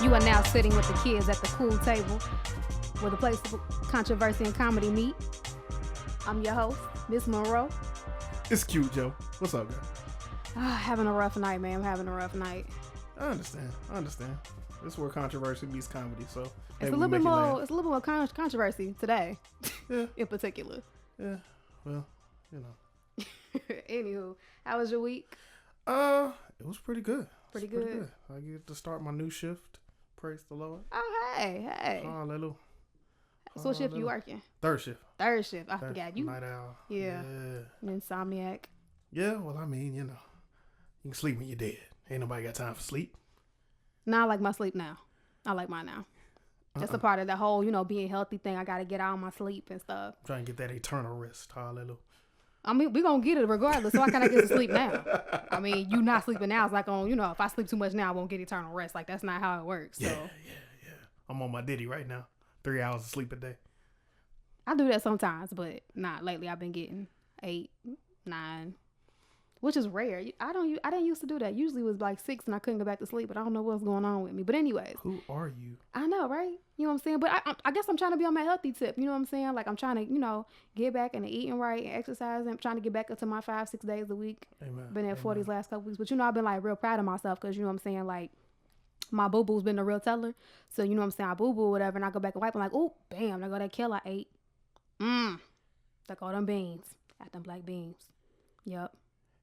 You are now sitting with the kids at the cool table where the place of controversy and comedy meet. I'm your host, Miss Monroe. It's cute, Joe. What's up, girl? Having a rough night, man. I'm having a rough night. I understand. This is where controversy meets comedy, so It's a little bit more. It's a little more controversy today, Yeah. in particular. Yeah. Well, you know. Anywho, how was your week? It was pretty good. Pretty good. I get to start my new shift. Praise the Lord. Oh, hey. Hallelujah. So what shift you working? Third shift. Third shift. I forgot you. Night owl. Yeah. Insomniac. Yeah. Well, I mean, you can sleep when you're dead. Ain't nobody got time for sleep. No, I like my sleep now. I like mine now. That's a part of the whole, being healthy thing. I got to get out my sleep and stuff. Trying to get that eternal rest. Hallelujah. I mean, we're going to get it regardless. So why can't I get to sleep now? I mean, you not sleeping now. It's like, if I sleep too much now, I won't get eternal rest. Like, that's not how it works. So. Yeah. I'm on my Diddy right now. 3 hours of sleep a day. I do that sometimes, but not lately. I've been getting 8, 9, which is rare. I didn't used to do that. Usually it was like 6 and I couldn't go back to sleep, but I don't know what's going on with me. But anyways. Who are you? I know, right? You know what I'm saying? But I guess I'm trying to be on my healthy tip. You know what I'm saying? Like I'm trying to, get back into eating right and exercising. I'm trying to get back into my 5-6 days a week. Amen. Been at 40 these last couple weeks. But I've been like real proud of myself because you know what I'm saying? Like my boo-boo's been a real teller. So you know what I'm saying? I boo-boo or whatever and I go back and wipe. I'm like, oh, bam, there go that kill I ate. There go them beans. Got them black beans.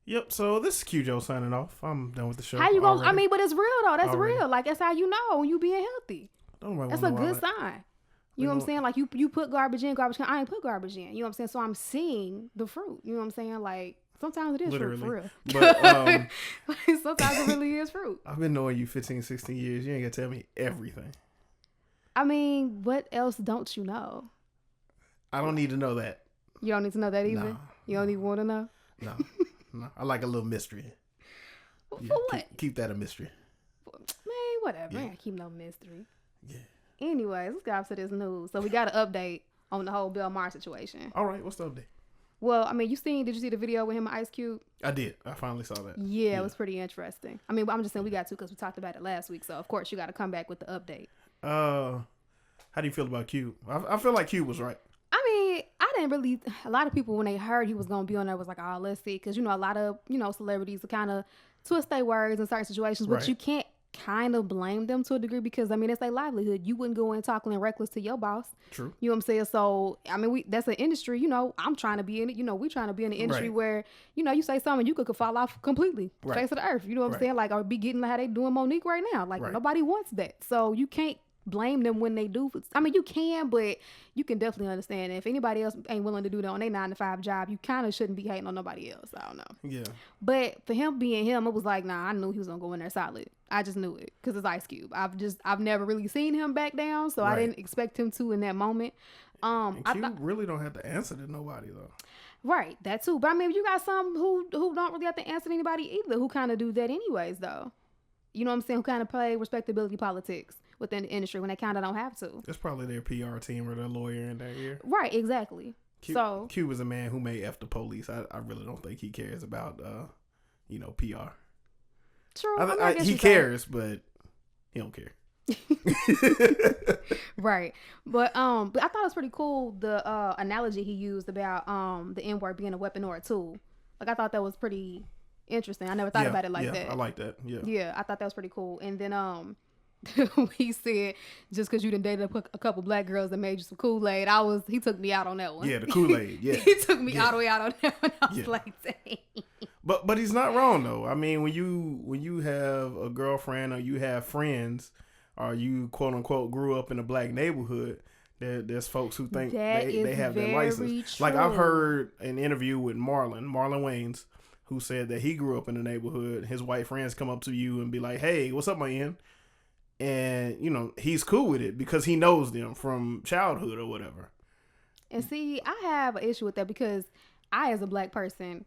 Yep, so this is Q Joe signing off. I'm done with the show. How you gonna? already. I mean, but it's real though. That's Already. real. Like that's how you know when you being healthy. That's a good sign. You know what I'm saying? Like you put garbage in, garbage out. I ain't put garbage in. You know what I'm saying? So I'm seeing the fruit. You know what I'm saying? Like sometimes it is Literally. fruit for real. But sometimes it really is fruit. I've been knowing you 15, 16 years. You ain't gonna tell me everything. I mean, what else don't you know? I don't need to know that. You don't need to know that either? No, you don't even want to know? No. I like a little mystery. For what? Keep that a mystery. Man, whatever. Yeah. I ain't keep no mystery. Yeah. Anyways, let's get off to this news. So we got an update on the whole Bill Maher situation. All right, what's the update? Well, I mean, did you see the video with him and Ice Cube? I did. I finally saw that. Yeah, it was pretty interesting. I mean, I'm just saying we got to because we talked about it last week. So, of course, you got to come back with the update. How do you feel about Cube? I feel like Cube was right. I mean, I didn't really, a lot of people when they heard he was going to be on there was like, oh, let's see. Because, a lot of, celebrities kind of twist their words in certain situations, but Right. you can't kind of blame them to a degree because, I mean, it's their livelihood. You wouldn't go in talking reckless to your boss. True. You know what I'm saying? So, I mean, that's an industry, I'm trying to be in it. We trying to be in an industry Right. where, you say something, you could fall off completely, Right. face of the earth. You know what I'm Right. saying? Like, or be getting how they doing Monique right now. Like, Right. nobody wants that. So, you can't blame them when they do. I mean, you can, but you can definitely understand if anybody else ain't willing to do that on their 9-to-5 job, you kind of shouldn't be hating on nobody else. I don't know. Yeah. But for him being him, it was like, nah, I knew he was gonna go in there solid. I just knew it because it's Ice Cube. I've never really seen him back down, so I Right. didn't expect him to in that moment. And Cube really don't have to answer to nobody though. Right, that too. But I mean, you got some who don't really have to answer to anybody either, who kind of do that anyways, though. You know what I'm saying? Who kind of play respectability politics within the industry when they kind of don't have to. It's probably their PR team or their lawyer in their ear. Right, exactly. Cube is a man who may F the police. I really don't think he cares about, PR. True. He cares, but he don't care. Right. But I thought it was pretty cool the analogy he used about the N-word being a weapon or a tool. Like I thought that was pretty interesting. I never thought about it like that. I like that. Yeah, I thought that was pretty cool. And then he said just because you done dated a couple black girls that made you some Kool-Aid, he took me out on that one. Yeah, the Kool-Aid. Yeah, he took me all the way out on that one. I was like, dang. But he's not wrong though. I mean, when you have a girlfriend or you have friends or you quote unquote grew up in a black neighborhood, there's folks who think they have that license. True. Like I've heard an interview with Marlon Wayans, who said that he grew up in the neighborhood. His white friends come up to you and be like, "Hey, what's up, my Ian?" And he's cool with it because he knows them from childhood or whatever. And see, I have an issue with that because I, as a black person,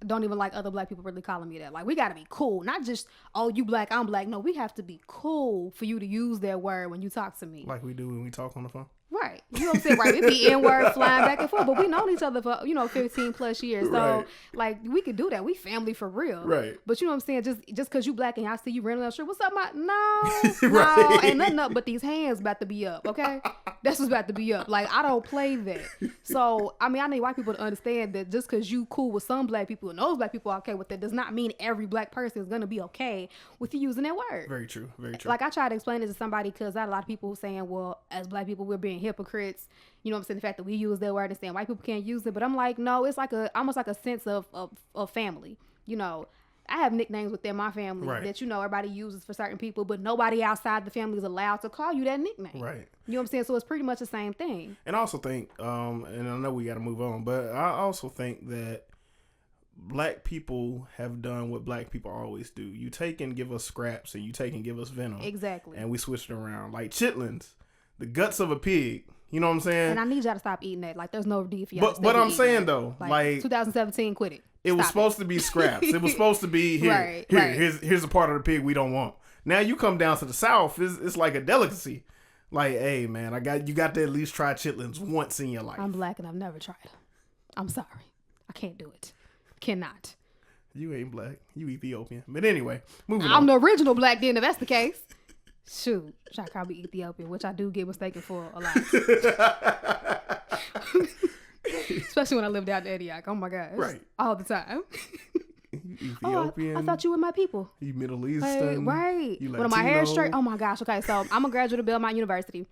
don't even like other black people really calling me that. Like, we got to be cool. Not just, oh, you black, I'm black. No, we have to be cool for you to use that word when you talk to me. Like we do when we talk on the phone. Right. You know what I'm saying? Right. We be N-word flying back and forth, but we known each other for, 15 plus years. So, Right. like, we could do that. We family for real. Right. But you know what I'm saying? Just because you black and I see you running down the street, what's up, my? No. Right. Ain't nothing up but these hands about to be up, okay? That's what's about to be up. Like, I don't play that. So, I mean, I need white people to understand that just because you cool with some black people and those black people are okay with it does not mean every black person is going to be okay with you using that word. Very true. Very true. Like, I try to explain it to somebody because I had a lot of people saying, well, as black people, we're being hypocrites. You know what I'm saying? The fact that we use that word and saying white people can't use it. But I'm like, no, it's like almost like a sense of family. You know, I have nicknames within my family that, everybody uses for certain people, but nobody outside the family is allowed to call you that nickname. Right. You know what I'm saying? So it's pretty much the same thing. And I also think, and I know we got to move on, but I also think that black people have done what black people always do. You take and give us scraps, and you take and give us venom. Exactly. And we switch it around. Like chitlins, the guts of a pig. You know what I'm saying? And I need y'all to stop eating that. Like, there's no D for y'all. But I'm saying, though, like 2017, quit it. It was supposed to be scraps. It was supposed to be here. Here's a part of the pig we don't want. Now you come down to the South, it's like a delicacy. Like, hey man, you got to at least try chitlins once in your life. I'm black and I've never tried them. I'm sorry, I can't do it. Cannot. You ain't black. You Ethiopian. But anyway, moving on. I'm the original black then, if that's the case. Shoot, I call me Ethiopian, which I do get mistaken for a lot. Especially when I lived out in Antioch. Oh my gosh. Right. All the time. Ethiopian. I thought you were my people. You Middle Eastern. Right. You Latino. When my hair is straight. Oh my gosh. Okay, so I'm a graduate of Belmont University.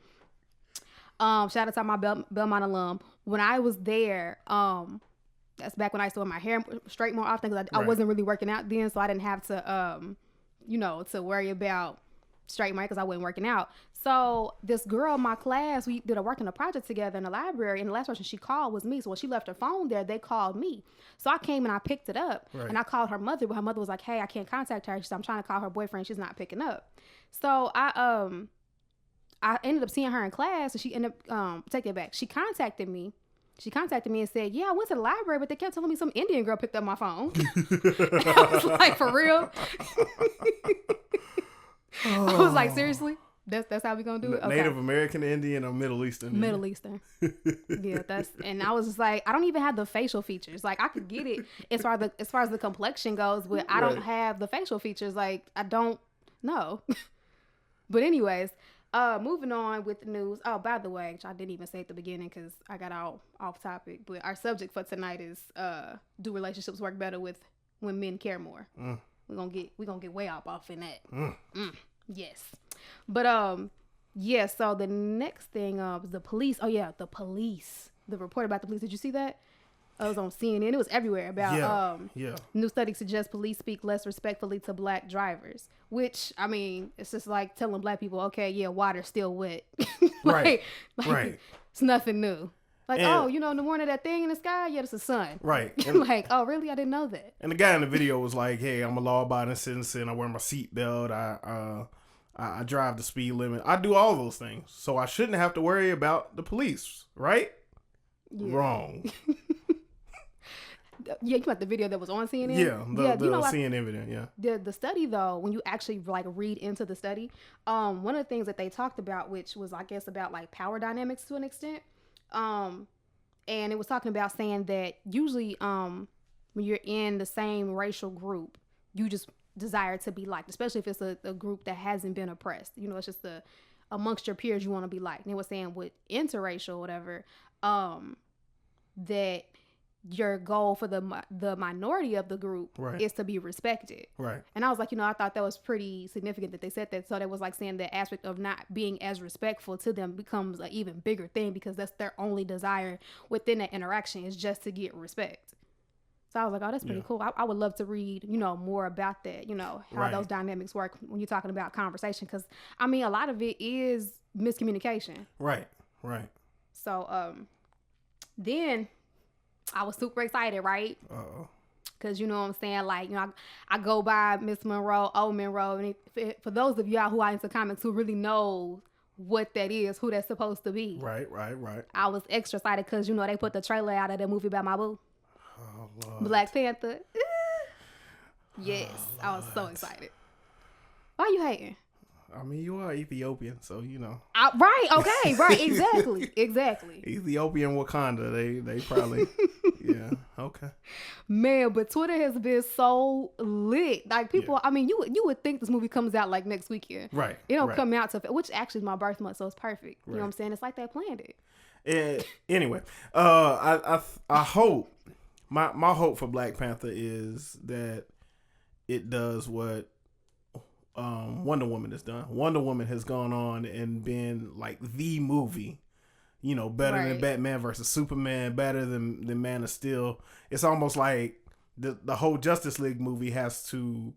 Shout out to my Belmont alum. When I was there, that's back when I used to wear my hair straight more often because I wasn't really working out then, so I didn't have to, to worry about straight my hair because I wasn't working out. So this girl in my class, we did a work in a project together in the library, and the last person she called was me. So when she left her phone there, they called me. So I came and I picked it up, and I called her mother, but her mother was like, hey, I can't contact her. She said, I'm trying to call her boyfriend. She's not picking up. So I ended up seeing her in class, and she ended up, take it back. She contacted me and said, yeah, I went to the library, but they kept telling me some Indian girl picked up my phone. I was like, for real? I was like, seriously? That's how we gonna do it? Okay. Native American, Indian, or Middle Eastern? Middle Eastern. Yeah, and I was just like, I don't even have the facial features. Like, I could get it as far as the complexion goes, but I don't have the facial features. Like, I don't know. But anyways, moving on with the news. Oh, by the way, which I didn't even say at the beginning because I got all off topic. But our subject for tonight is do relationships work better when men care more? We're gonna get way off in that. Yes. But yeah, so the next thing was the police. Oh yeah, the police. The report about the police. Did you see that? It was on CNN. It was everywhere about new study suggests police speak less respectfully to black drivers. Which, I mean, it's just like telling black people, okay, yeah, water's still wet. Right. It's nothing new. Like, in the morning, that thing in the sky, yeah, it's the sun. Right. Like, oh, really? I didn't know that. And the guy in the video was like, hey, I'm a law-abiding citizen. I wear my seatbelt. I drive the speed limit. I do all those things. So I shouldn't have to worry about the police, right? Yeah. Wrong. Yeah, you got the video that was on CNN? Yeah, the CNN video, yeah. The study, though, when you actually, like, read into the study, one of the things that they talked about, which was, I guess, about, like, power dynamics to an extent, and it was talking about saying that usually when you're in the same racial group, you just desire to be liked, especially if it's a group that hasn't been oppressed. It's just amongst your peers you want to be liked. And they were saying with interracial or whatever, that your goal for the minority of the group is to be respected. Right. And I was like, I thought that was pretty significant that they said that. So that was like saying the aspect of not being as respectful to them becomes an even bigger thing because that's their only desire within that interaction is just to get respect. So I was like, oh, that's pretty cool. I would love to read, more about that, how those dynamics work when you're talking about conversation. Because, I mean, a lot of it is miscommunication. Right. So then I was super excited, right? Because, you know what I'm saying? Like, I go by Miss Monroe, old Monroe. And for those of y'all who are into comics who really know what that is, who that's supposed to be. Right. I was extra excited because, they put the trailer out of that movie about my boo. Oh, Lord. Black Panther. Yes, I was so excited. Why are you hating? I mean, you are Ethiopian, so you know. Right. Okay. Right. Exactly. Exactly. Ethiopian Wakanda. They probably. Yeah. Okay. Man, but Twitter has been so lit. Like people, Yeah. I mean, you would think this movie comes out like next weekend. Right. It don't right. come out to, which actually is my birth month, so it's perfect. You know what I'm Right. saying? It's like they planned it. Anyway, I hope my hope for Black Panther is that it does what Wonder Woman has done. Wonder Woman has gone on and been like the movie, you know, better than Batman versus Superman, better than Man of Steel. It's almost like the whole Justice League movie has to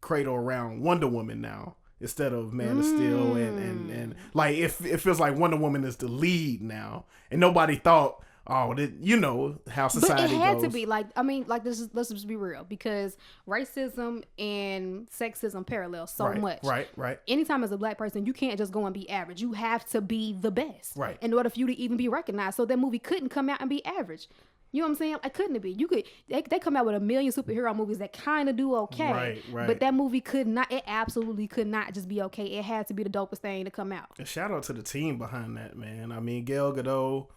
cradle around Wonder Woman now instead of Man of Steel, and like it feels like Wonder Woman is the lead now, and nobody thought, oh, you know how society goes. But it had to be like, I mean, like let's just be real, because racism and sexism parallel so much. Right. Anytime as a Black person, you can't just go and be average. You have to be the best, right, in order for you to even be recognized. So that movie couldn't come out and be average. You know what I'm saying? Like, couldn't it be? You could. They come out with a million superhero movies that kind of do okay, right. But that movie could not. It absolutely could not just be okay. It had to be the dopest thing to come out. And shout out to the team behind that, man. I mean, Gal Gadot,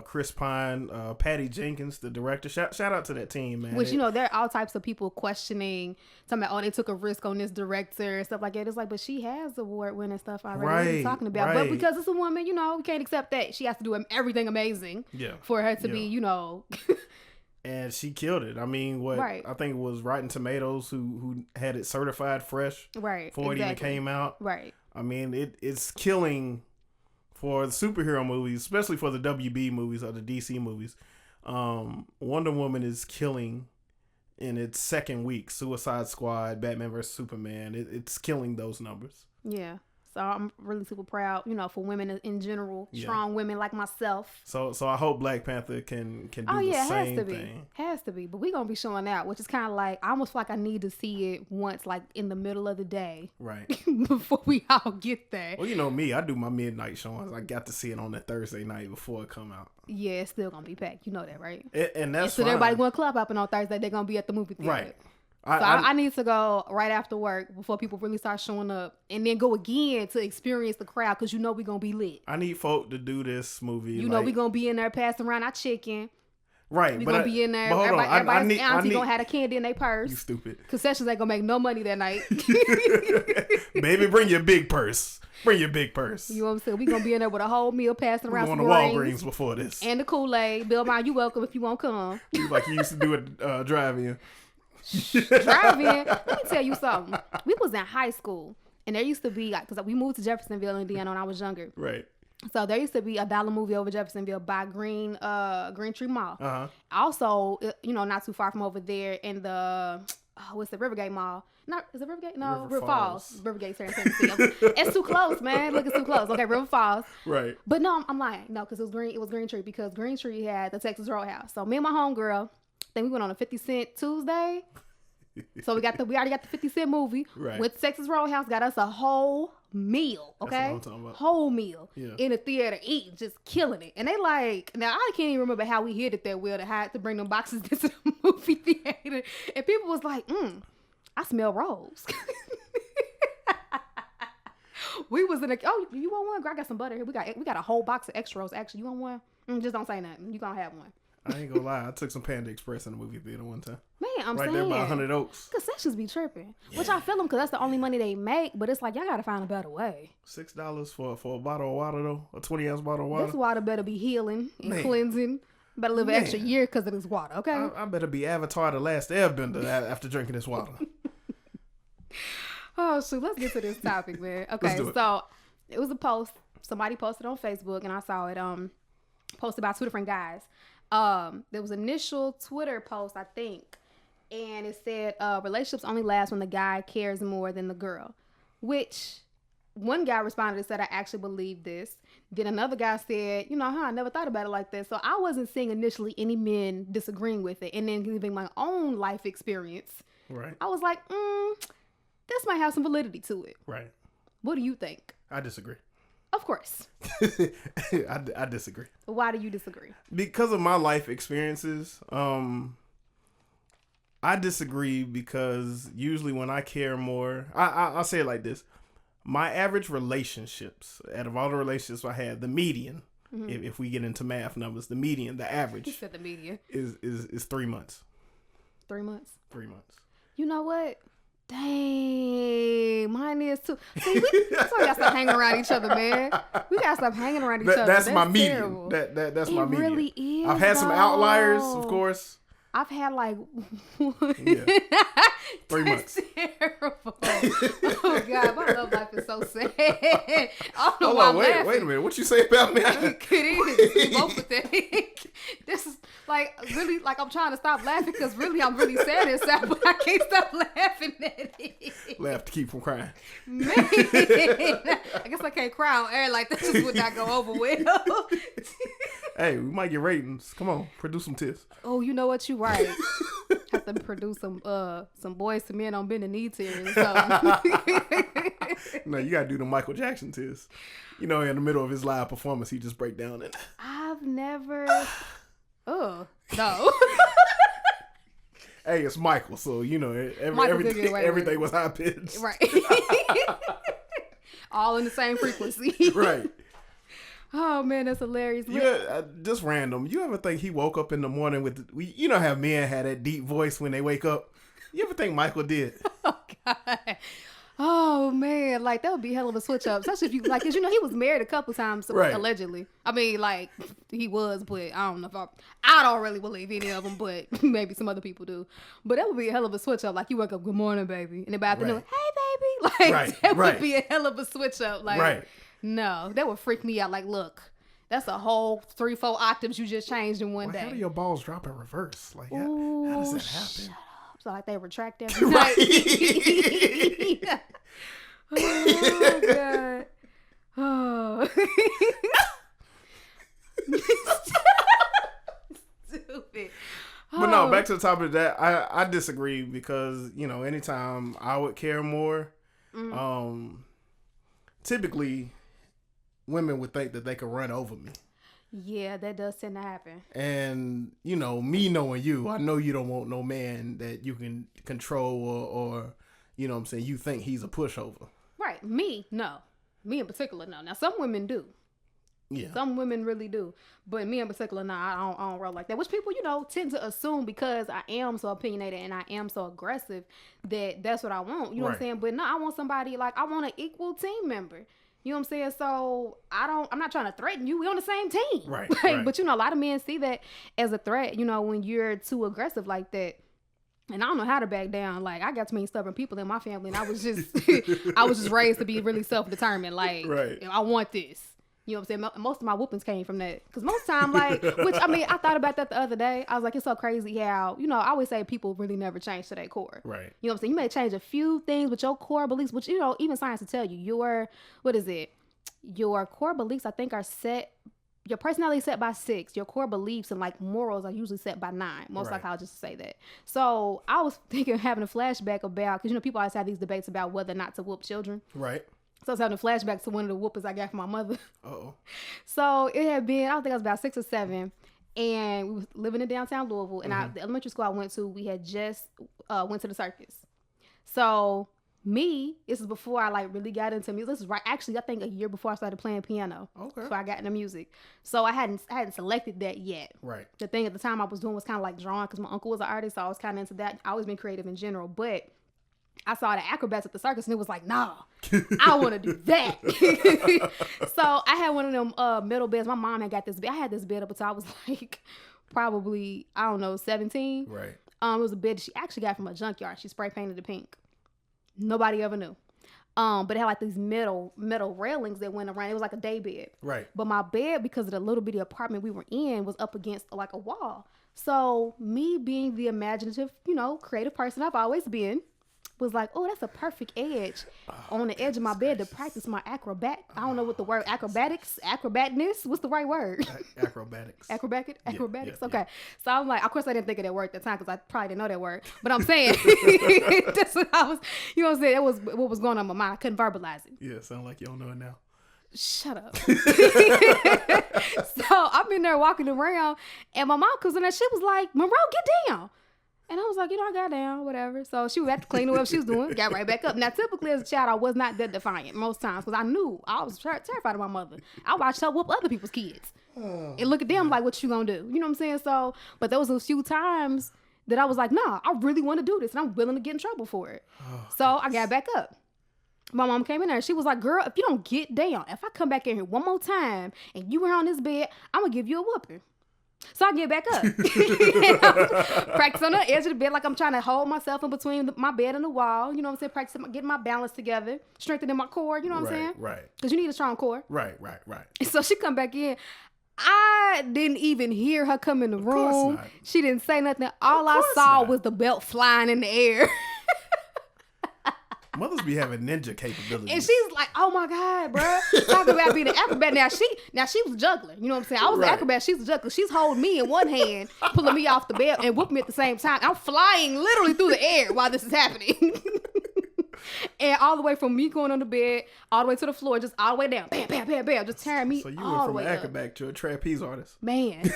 Chris Pine, Patty Jenkins, the director. Shout out to that team, man. Which, you know, there are all types of people questioning, talking about, oh, they took a risk on this director and stuff like that. It's like, but she has award-winning stuff already. What are you talking about? But because it's a woman, you know, we can't accept that. She has to do everything amazing for her to be, you know. And she killed it. I mean, I think it was Rotten Tomatoes who had it certified fresh before it even came out. Right. I mean, it's killing for the superhero movies, especially for the WB movies or the DC movies. Wonder Woman is killing in its second week. Suicide Squad, Batman vs Superman, it's killing those numbers. Yeah. So I'm really super proud, you know, for women in general, strong women like myself. So I hope Black Panther can do the same thing. Has to be. But we're going to be showing out, which is kind of like, I almost feel like I need to see it once, like in the middle of the day. Right. Before we all get there. Well, you know me, I do my midnight showings. I got to see it on that Thursday night before it come out. Yeah, it's still going to be packed. You know that, right? And that's so everybody going to club hopping on Thursday. They're going to be at the movie theater. Right. I need to go right after work before people really start showing up, and then go again to experience the crowd, because you know we're going to be lit. I need folk to do this movie. You know we're going to be in there passing around our chicken. Right. We're going to be in there. Everybody's auntie going to have a candy in their purse. You stupid. Concessions ain't going to make no money that night. Baby, bring your big purse. Bring your big purse. You know what I'm saying? We're going to be in there with a whole meal passing around. We're going to Walgreens before this. And the Kool-Aid. Bill Maher, you welcome if you won't come. Like you used to do at drive-in. Drive-in. Let me tell you something. We was in high school, and there used to be, like, because we moved to Jeffersonville, Indiana, when I was younger. Right. So there used to be a dollar movie over Jeffersonville by Green Tree Mall. Uh-huh. Also, you know, not too far from over there in the what's the Rivergate Mall? Is it Rivergate? No, River Falls. Rivergate's here in Tennessee. It's too close, man. Look, it's too close. Okay, River Falls. Right. But no, I'm lying. No, because it was Green Tree, because Green Tree had the Texas Roadhouse. So me and my homegirl, then we went on a 50 Cent Tuesday. So we already got the 50 Cent movie with Texas Roadhouse. Got us a whole meal, okay? That's what I'm talking about. Whole meal in the theater, eating, just killing it. And they like, now I can't even remember how we hid it that well to bring them boxes into the movie theater. And people was like, I smell rolls. We was in a, oh, you want one? Girl, I got some butter here. We got a whole box of extra rolls. Actually, you want one? Just don't say nothing. You gonna have one. I ain't gonna lie. I took some Panda Express in the movie theater one time. Man, I'm right saying. Right there by 100 Oaks. Concessions be tripping. Yeah. Which I feel them, because that's the only money they make. But it's like, y'all gotta find a better way. $6 for a bottle of water, though. A 20-ounce bottle of water. This water better be healing and cleansing. Better live an extra year because of this water, okay? I better be Avatar the Last Airbender after drinking this water. Oh, shoot. Let's get to this topic, man. Okay, so it was a post. Somebody posted on Facebook, and I saw it posted by two different guys. There was an initial Twitter post, I think, and it said relationships only last when the guy cares more than the girl, which one guy responded and said, I actually believe this. Then another guy said, you know, I never thought about it like that. So I wasn't seeing initially any men disagreeing with it, and then giving my own life experience. Right. I was like, this might have some validity to it. Right. What do you think? I disagree. Of course. I disagree. Why do you disagree? Because of my life experiences, I disagree because usually when I care more, I'll say it like this. My average relationships, out of all the relationships I had, the median, if we get into math numbers, the median, the average, You said the median. is 3 months. 3 months. 3 months. You know what? Dang, mine is too. See, we gotta stop hanging around each other, man. We gotta stop hanging around each other. That's my median. Terrible. That's it my median. Really is. I've had some outliers, of course. I've had like 3 months. Terrible. Oh God, my love life is so sad. I don't know Hold why on, I'm laughing. wait a minute. What you say about me? It is. Both of them. This is like really like I'm trying to stop laughing because really I'm really sad inside, but I can't stop laughing at it. Laugh to keep from crying. Man, I guess I can't cry on air like that. Just would not go over well. Hey, we might get ratings. Come on, produce some tips. Oh, you know what? You right. Have to produce some Boys to Men on bending knee tears. So. No, you gotta do the Michael Jackson test. You know, in the middle of his live performance, he just break down and. I've never. Oh no. Hey, it's Michael, so you know everything was high pitched. Right. All in the same frequency. Right. Oh man, that's hilarious. Yeah, just random. You ever think he woke up in the morning with? You know how men had that deep voice when they wake up. You ever think Michael did? Oh God. Oh man, like that would be a hell of a switch up, especially if you like, cause you know he was married a couple times right. Allegedly. I mean, like he was, but I don't know if I don't really believe any of them, but maybe some other people do. But that would be a hell of a switch up. Like you wake up, good morning, baby, and then by afternoon, right. Hey, baby, like that would be a hell of a switch up. Like, right. No, that would freak me out. Like, look, that's a whole 3-4 octaves you just changed in one day. How do your balls drop in reverse? Like, how does that happen? Shut up. So like they retract every night. Oh God. Oh. Stupid. But no, back to the topic of that. I disagree because, you know, anytime I would care more, typically women would think that they could run over me. Yeah, that does tend to happen. And, you know, me knowing you, I know you don't want no man that you can control or you know what I'm saying, you think he's a pushover. Right. Me, no. Me in particular, no. Now, some women do. Yeah. Some women really do. But me in particular, no, I don't roll like that. Which people, you know, tend to assume because I am so opinionated and I am so aggressive that that's what I want. You know what I'm saying? But no, I want somebody, like, I want an equal team member. You know what I'm saying? So I'm not trying to threaten you. We on the same team. Right. Like, right. But, you know, a lot of men see that as a threat, you know, when you're too aggressive like that. And I don't know how to back down. Like, I got too many stubborn people in my family, and I was just raised to be really self-determined. Like, right. I want this. You know what I'm saying? Most of my whoopings came from that. Because most time, like, which, I mean, I thought about that the other day. I was like, it's so crazy how, you know, I always say people really never change to their core. Right. You know what I'm saying? You may change a few things with your core beliefs, which, you know, even science will tell you, your core beliefs, I think, are set. Your personality is set by 6. Your core beliefs and like morals are usually set by 9. Most psychologists say that. So I was thinking, having a flashback about, because you know people always have these debates about whether or not to whoop children. Right. So I was having a flashback to one of the whoopers I got from my mother. Uh-oh. So it had been, I don't think I was about 6 or 7, and we was living in downtown Louisville. And the elementary school I went to, we had just went to the circus. So this is before I like really got into music. This is right, actually, I think a year before I started playing piano. Okay. Before I got into music. So I hadn't selected that yet. Right. The thing at the time I was doing was kind of like drawing because my uncle was an artist, so I was kind of into that. I always been creative in general, but I saw the acrobats at the circus and it was like, nah, I want to do that. So I had one of them metal beds. My mom had got this bed. I had this bed up until I was like probably, I don't know, 17. Right. It was a bed that she actually got from a junkyard. She spray painted it pink. Nobody ever knew. But it had like these metal railings that went around. It was like a day bed. Right. But my bed, because of the little bitty apartment we were in, was up against like a wall. So me being the imaginative, you know, creative person I've always been, was like, oh, that's a perfect edge on the edge of my bed to practice my acrobat. I don't know what the word acrobaticness. What's the right word? Acrobatics. Acrobatics. Yeah. Okay. So I'm like, of course I didn't think of that word at the time because I probably didn't know that word. But I'm saying that's what I was. You know what I'm saying? It was what was going on in my mind. I couldn't verbalize it. Yeah, sound like you don't know it now. Shut up. So I'm in there walking around, and my mom comes in there. She was like, Monroe, get down. And I was like, I got down, whatever. So she was at to clean whatever she was doing, got right back up. Now, typically as a child, I was not that defiant most times because I knew I was terrified of my mother. I watched her whoop other people's kids and look at them like, what you gonna do? You know what I'm saying? So, but there was a few times that I was like, nah, I really want to do this and I'm willing to get in trouble for it. So I got back up. My mom came in there and she was like, girl, if you don't get down, if I come back in here one more time and you were on this bed, I'm gonna give you a whooping. So I get back up. Practice on the edge of the bed like I'm trying to hold myself in between my bed and the wall. You know what I'm saying? Practice getting my balance together, strengthening my core. You know what I'm saying? Right. Because you need a strong core. Right. So she come back in. I didn't even hear her come in the room. She didn't say nothing. All I saw was the belt flying in the air. Mothers be having ninja capabilities. And she's like, oh my God, bro. Talking about being an acrobat. Now she was a juggler. You know what I'm saying? I was an acrobat. She's a juggler. She's holding me in one hand, pulling me off the bed and whooping me at the same time. I'm flying literally through the air while this is happening. And all the way from me going on the bed, all the way to the floor, just all the way down. Bam, bam, bam, bam. Just tearing me all the way up. So you went from an acrobat to a trapeze artist. Man.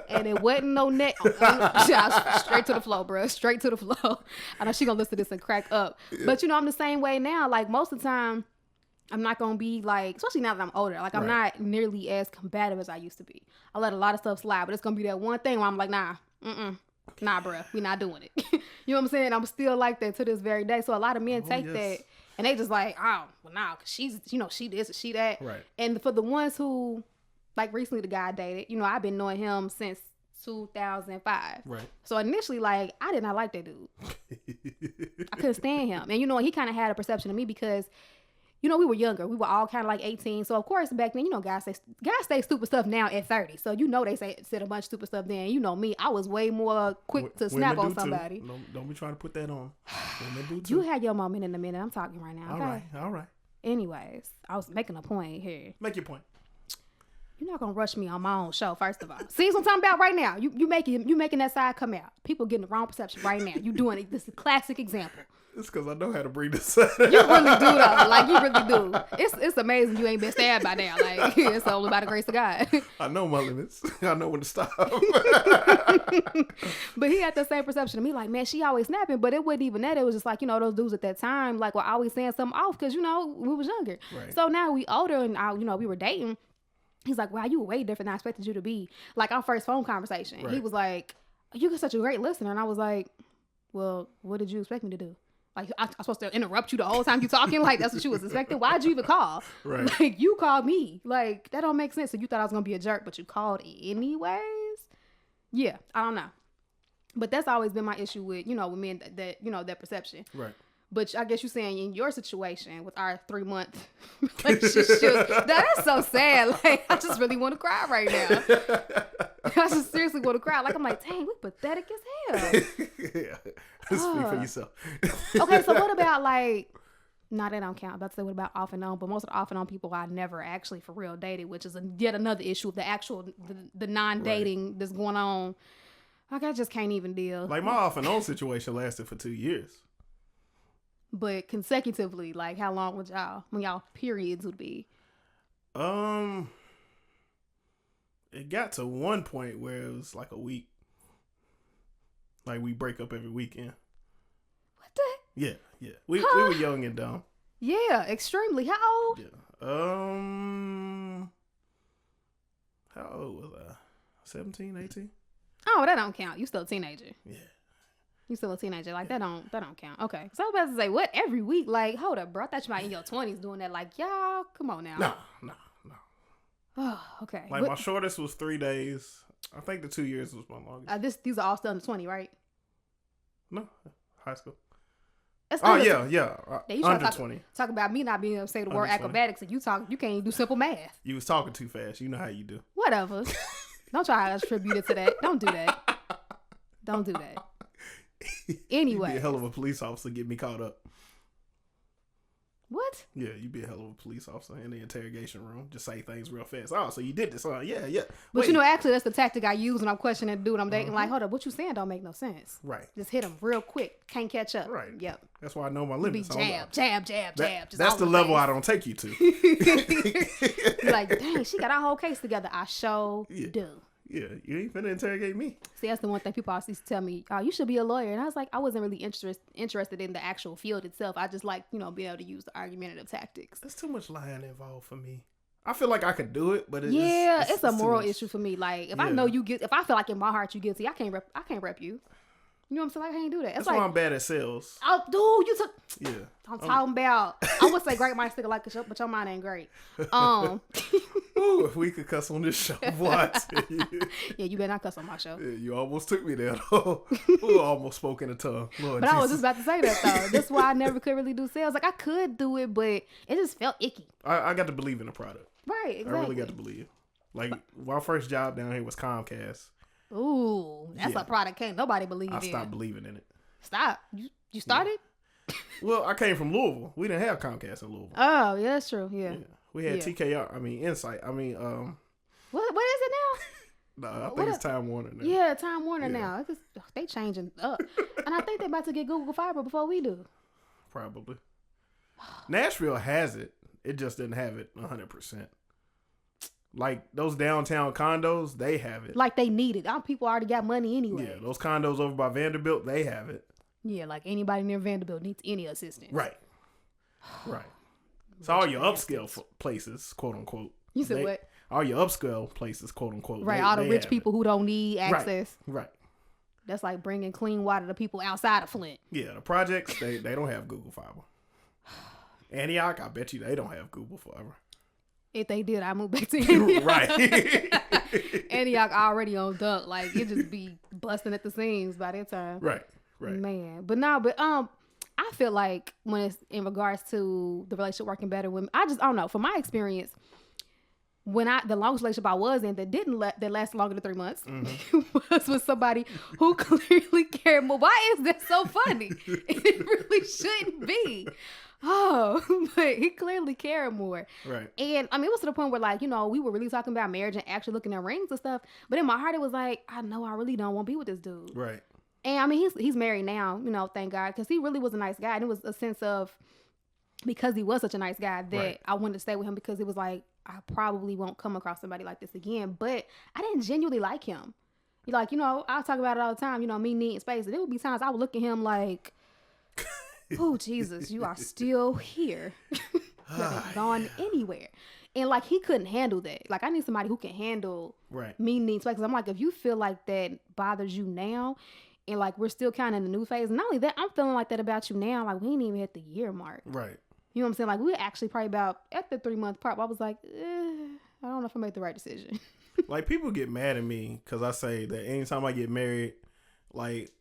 And it wasn't no neck. Straight to the floor, bro. Straight to the floor. I know she gonna listen to this and crack up. Yeah. But I'm the same way now. Like most of the time, I'm not gonna be like, especially now that I'm older, like I'm not nearly as combative as I used to be. I let a lot of stuff slide, but it's gonna be that one thing where I'm like, nah, bruh, we not doing it. You know what I'm saying? I'm still like that to this very day. So a lot of men take that and they just like, oh, well, nah, cause she's, she this and she that. Right. And for the ones who, like recently the guy I dated, I've been knowing him since 2005. Right. So initially, like, I did not like that dude. I couldn't stand him. And, he kind of had a perception of me because, we were younger. We were all kind of like 18. So, of course, back then, guys say stupid stuff now at 30. So, they said a bunch of stupid stuff then. You know me. I was way more quick to snap on somebody. Don't be trying to put that on. Women do too. You had your moment in a minute. I'm talking right now. Okay? All right. Anyways, I was making a point here. Make your point. You're not gonna rush me on my own show, first of all. See what I'm talking about right now? You making that side come out. People getting the wrong perception right now. You doing it. This is a classic example. It's because I know how to bring this up. You really do though. Like you really do. It's amazing you ain't been stabbed by now. Like it's only by the grace of God. I know my limits. I know when to stop. But he had the same perception of me. Like, man, she always snapping. But it wasn't even that. It was just like, those dudes at that time, like, were always saying something off because, we was younger. Right. So now we older and, we were dating. He's like, wow, you were way different than I expected you to be. Like, our first phone conversation. Right. He was like, you're such a great listener. And I was like, well, what did you expect me to do? Like, I'm supposed to interrupt you the whole time you talking? Like, that's what you was expecting? Why'd you even call? Right. Like, you called me. Like, that don't make sense. So you thought I was going to be a jerk, but you called anyways? Yeah, I don't know. But that's always been my issue with, with men that that perception. Right. But I guess you're saying in your situation with our 3-month relationship, that's so sad. Like, I just really want to cry right now. I just seriously want to cry. Like, I'm like, dang, we pathetic as hell. Yeah. Speak for yourself. Okay, so what about like, nah, that don't count. I'm about to say what about off and on, but most of the off and on people I never actually for real dated, which is yet another issue of the non-dating that's going on. Like, I just can't even deal. Like, my off and on situation lasted for 2 years. But consecutively, like, how long would when y'all periods would be? It got to one point where it was like a week. Like, we break up every weekend. What the? Yeah. We were young and dumb. Yeah, extremely. How old? Yeah. How old was I? 17, 18? Oh, that don't count. You still a teenager. Yeah. You still a teenager. Like, that don't count. Okay. So I was about to say, what, every week? Like, hold up, bro. I thought you might in your 20s doing that. Like, y'all, come on now. No. Oh, okay. Like, my shortest was 3 days. I think the 2 years was my longest. These are all still under 20, right? No. High school. That's yeah. You under 20. Talk about me not being able to say the word acrobatics, and you can't even do simple math. You was talking too fast. You know how you do. Whatever. Don't try to attribute it to that. Don't do that. Don't do that. Anyway. You'd be a hell of a police officer, get me caught up. What? Yeah, you'd be a hell of a police officer in the interrogation room. Just say things real fast. Oh, so you did this, huh? Yeah. But actually, that's the tactic I use when I'm questioning the dude I'm dating. Like, hold up, what you saying don't make no sense. Right. Just hit him real quick. Can't catch up. Right. Yep. That's why I know my limits. Be jab. That's the level I don't take you to. You're like, dang, she got our whole case together. I do. Yeah, you ain't finna interrogate me. See, that's the one thing people always used to tell me, oh, you should be a lawyer. And I was like, I wasn't really interested in the actual field itself. I just like, being able to use the argumentative tactics. There's too much lying involved for me. I feel like I could do it, but it's a moral issue for me. Like, if I know if I feel like in my heart you guilty, I can't rep you. You know what I'm saying? Like, I can't do that. That's why I'm bad at sales. Oh, dude, you took. Yeah. I'm talking about. I would say great minds think alike, but your mind ain't great. Ooh, if we could cuss on this show, what? Yeah, you better not cuss on my show. Yeah, you almost took me there, though. Ooh, almost spoke in a tongue. Lord but Jesus. I was just about to say that, though. That's why I never could really do sales. Like, I could do it, but it just felt icky. I got to believe in the product. Right, exactly. I really got to believe. Like, my first job down here was Comcast. Ooh, that's a product can't nobody believe in. I stopped believing in it. Stop. You started? Yeah. Well, I came from Louisville. We didn't have Comcast in Louisville. Oh, yeah, that's true. Yeah. We had TKR. I mean, Insight. I mean, what is it now? No, I think it's Time Warner now. Yeah, Time Warner now. They changing up. And I think they're about to get Google Fiber before we do. Probably. Nashville has it. It just didn't have it 100%. Like those downtown condos, they have it. Like they need it. Our people already got money anyway. Yeah, those condos over by Vanderbilt, they have it. Yeah, like anybody near Vanderbilt needs any assistance. Right. Right. So all your upscale places, quote unquote. You said what? All your upscale places, quote unquote. Right, all the rich people who don't need access. Right. That's like bringing clean water to people outside of Flint. Yeah, the projects, they don't have Google Fiber. Antioch, I bet you they don't have Google Fiber. If they did, I move back to Antioch. Right. Antioch already on dunk. Like, it just be busting at the seams by that time. Right. Man. But I feel like when it's in regards to the relationship working better with me, I don't know. From my experience, the longest relationship I was in that lasted longer than 3 months was with somebody who clearly cared more. Why is that so funny? It really shouldn't be. Oh, but he clearly cared more. Right. And I mean, it was to the point where, like, we were really talking about marriage and actually looking at rings and stuff. But in my heart, it was like, I know I really don't want to be with this dude. Right. And I mean, he's married now, thank God, because he really was a nice guy. And it was a sense of, because he was such a nice guy, that I wanted to stay with him, because it was like, I probably won't come across somebody like this again. But I didn't genuinely like him. Like, I'll talk about it all the time, me needing space. And there would be times I would look at him like, oh, Jesus, you are still here. You haven't gone anywhere. And, like, he couldn't handle that. Like, I need somebody who can handle me needing space. 'Cause I'm like, if you feel like that bothers you now, and, like, we're still kind of in the new phase. And not only that, I'm feeling like that about you now. Like, we ain't even hit the year mark. Right. You know what I'm saying? Like, we were actually probably about at the 3-month part. I was like, I don't know if I made the right decision. Like, people get mad at me because I say that anytime I get married, like,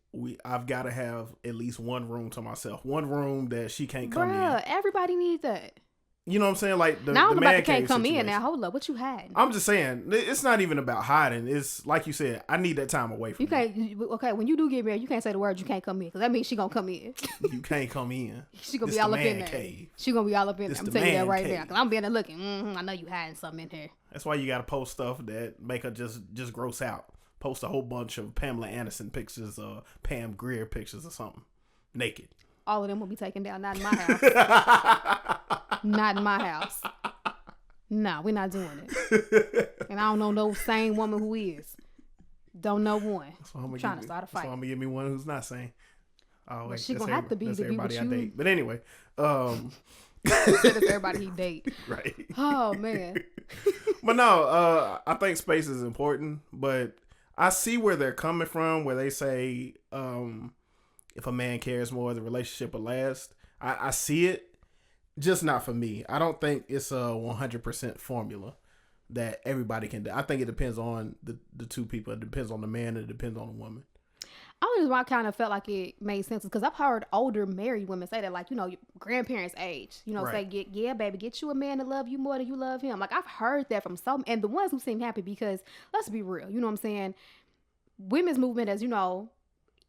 I've got to have at least one room to myself. One room that she can't come in. Everybody needs that. You know what I'm saying? Like, the now I'm man about to can't come situation. in now. Hold up, what you hiding? I'm just saying, it's not even about hiding. It's like you said, I need that time away from you. Can't. Okay, when you do get married, you can't say the word. You can't come in, because that means she gonna come in. You can't come in. She gonna be all up in there. Cave. She gonna be all up in there. I'm telling you that right cave. now, because I'm being there looking. I know you hiding something in here. That's why you gotta post stuff that make her just gross out. Post a whole bunch of Pamela Anderson pictures, Pam Grier pictures or something, naked. All of them will be taken down. Not in my house. Not in my house. No, we're not doing it. And I don't know no sane woman who is. Don't know one. I'm trying to start a fight. So I'm gonna give me one who's not sane. Oh, well, she gonna have to be with you. I date. But anyway, that's everybody he date. Right. Oh man. But no, I think space is important. But I see where they're coming from, where they say, if a man cares more, the relationship will last. I see it. Just not for me. I don't think it's a 100% formula that everybody can do. I think it depends on the two people. It depends on the man and it depends on the woman. I was why I kind of felt like it made sense, because I've heard older married women say that, like, your grandparents' age, say, yeah, baby, get you a man to love you more than you love him. Like, I've heard that from some, and the ones who seem happy, because let's be real, you know what I'm saying? Women's movement, as you know,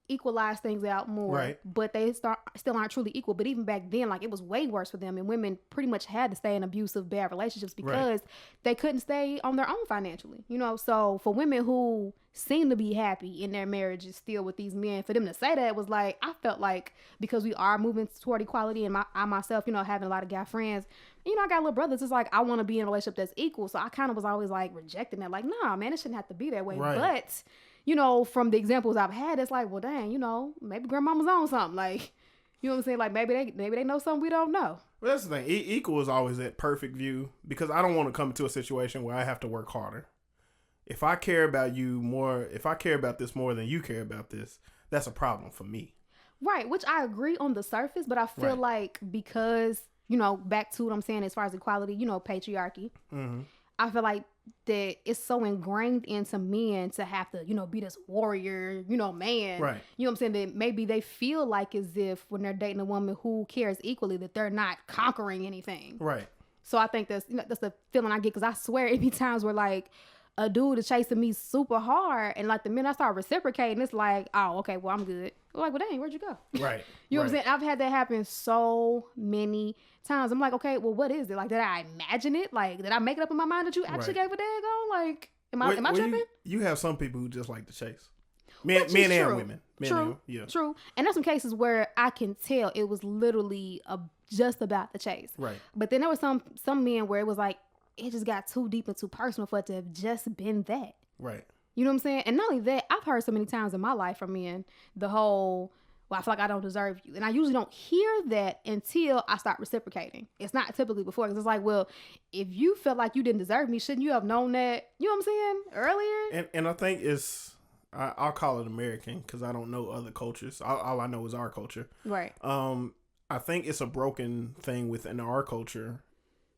equalize things out more, Right. but they still aren't truly equal. But even back then, like, it was way worse for them, and women pretty much had to stay in abusive, bad relationships because they couldn't stay on their own financially, you know. So for women who seem to be happy in their marriages still with these men, for them to say that was like, I felt like, because we are moving toward equality, and I myself, you know, having a lot of guy friends, you know, I got little brothers, it's like, I want to be in a relationship that's equal. So I kind of was always like rejecting that, like, nah, man, it shouldn't have to be that way. Right. But you know, from the examples I've had, it's like, well, dang, you know, maybe grandmama's on something. Like, you know what I'm saying? Like, maybe they know something we don't know. Well, that's the thing. Equal is always that perfect view, because I don't want to come to a situation where I have to work harder. If I care about you more, if I care about this more than you care about this, that's a problem for me. Right, which I agree on the surface, but I feel like, because, you know, back to what I'm saying as far as equality, you know, patriarchy, I feel like that it's so ingrained into men to have to, you know, be this warrior, you know, man. Right. You know what I'm saying? That maybe they feel like as if when they're dating a woman who cares equally, that they're not conquering anything. Right. So I think that's, you know, that's the feeling I get, because I swear it be times where, like, a dude is chasing me super hard, and like the minute I start reciprocating, it's like, oh, okay, well, I'm good. I'm like, well, dang, where'd you go? Right. You know what I'm saying? I've had that happen so many times. I'm like, okay, well, what is it? Like, did I imagine it? Like, did I make it up in my mind that you actually gave a daggone? Like, am I tripping? You have some people who just like to chase. Men and women. True. And there's some cases where I can tell it was literally just about the chase. Right. But then there was some men where it was like, it just got too deep and too personal for it to have just been that. Right. You know what I'm saying? And not only that, I've heard so many times in my life from men the whole, well, I feel like I don't deserve you. And I usually don't hear that until I start reciprocating. It's not typically before, because it's like, well, if you felt like you didn't deserve me, shouldn't you have known that, you know what I'm saying, earlier? And I think it's, I'll call it American, because I don't know other cultures. All I know is our culture. Right. I think it's a broken thing within our culture.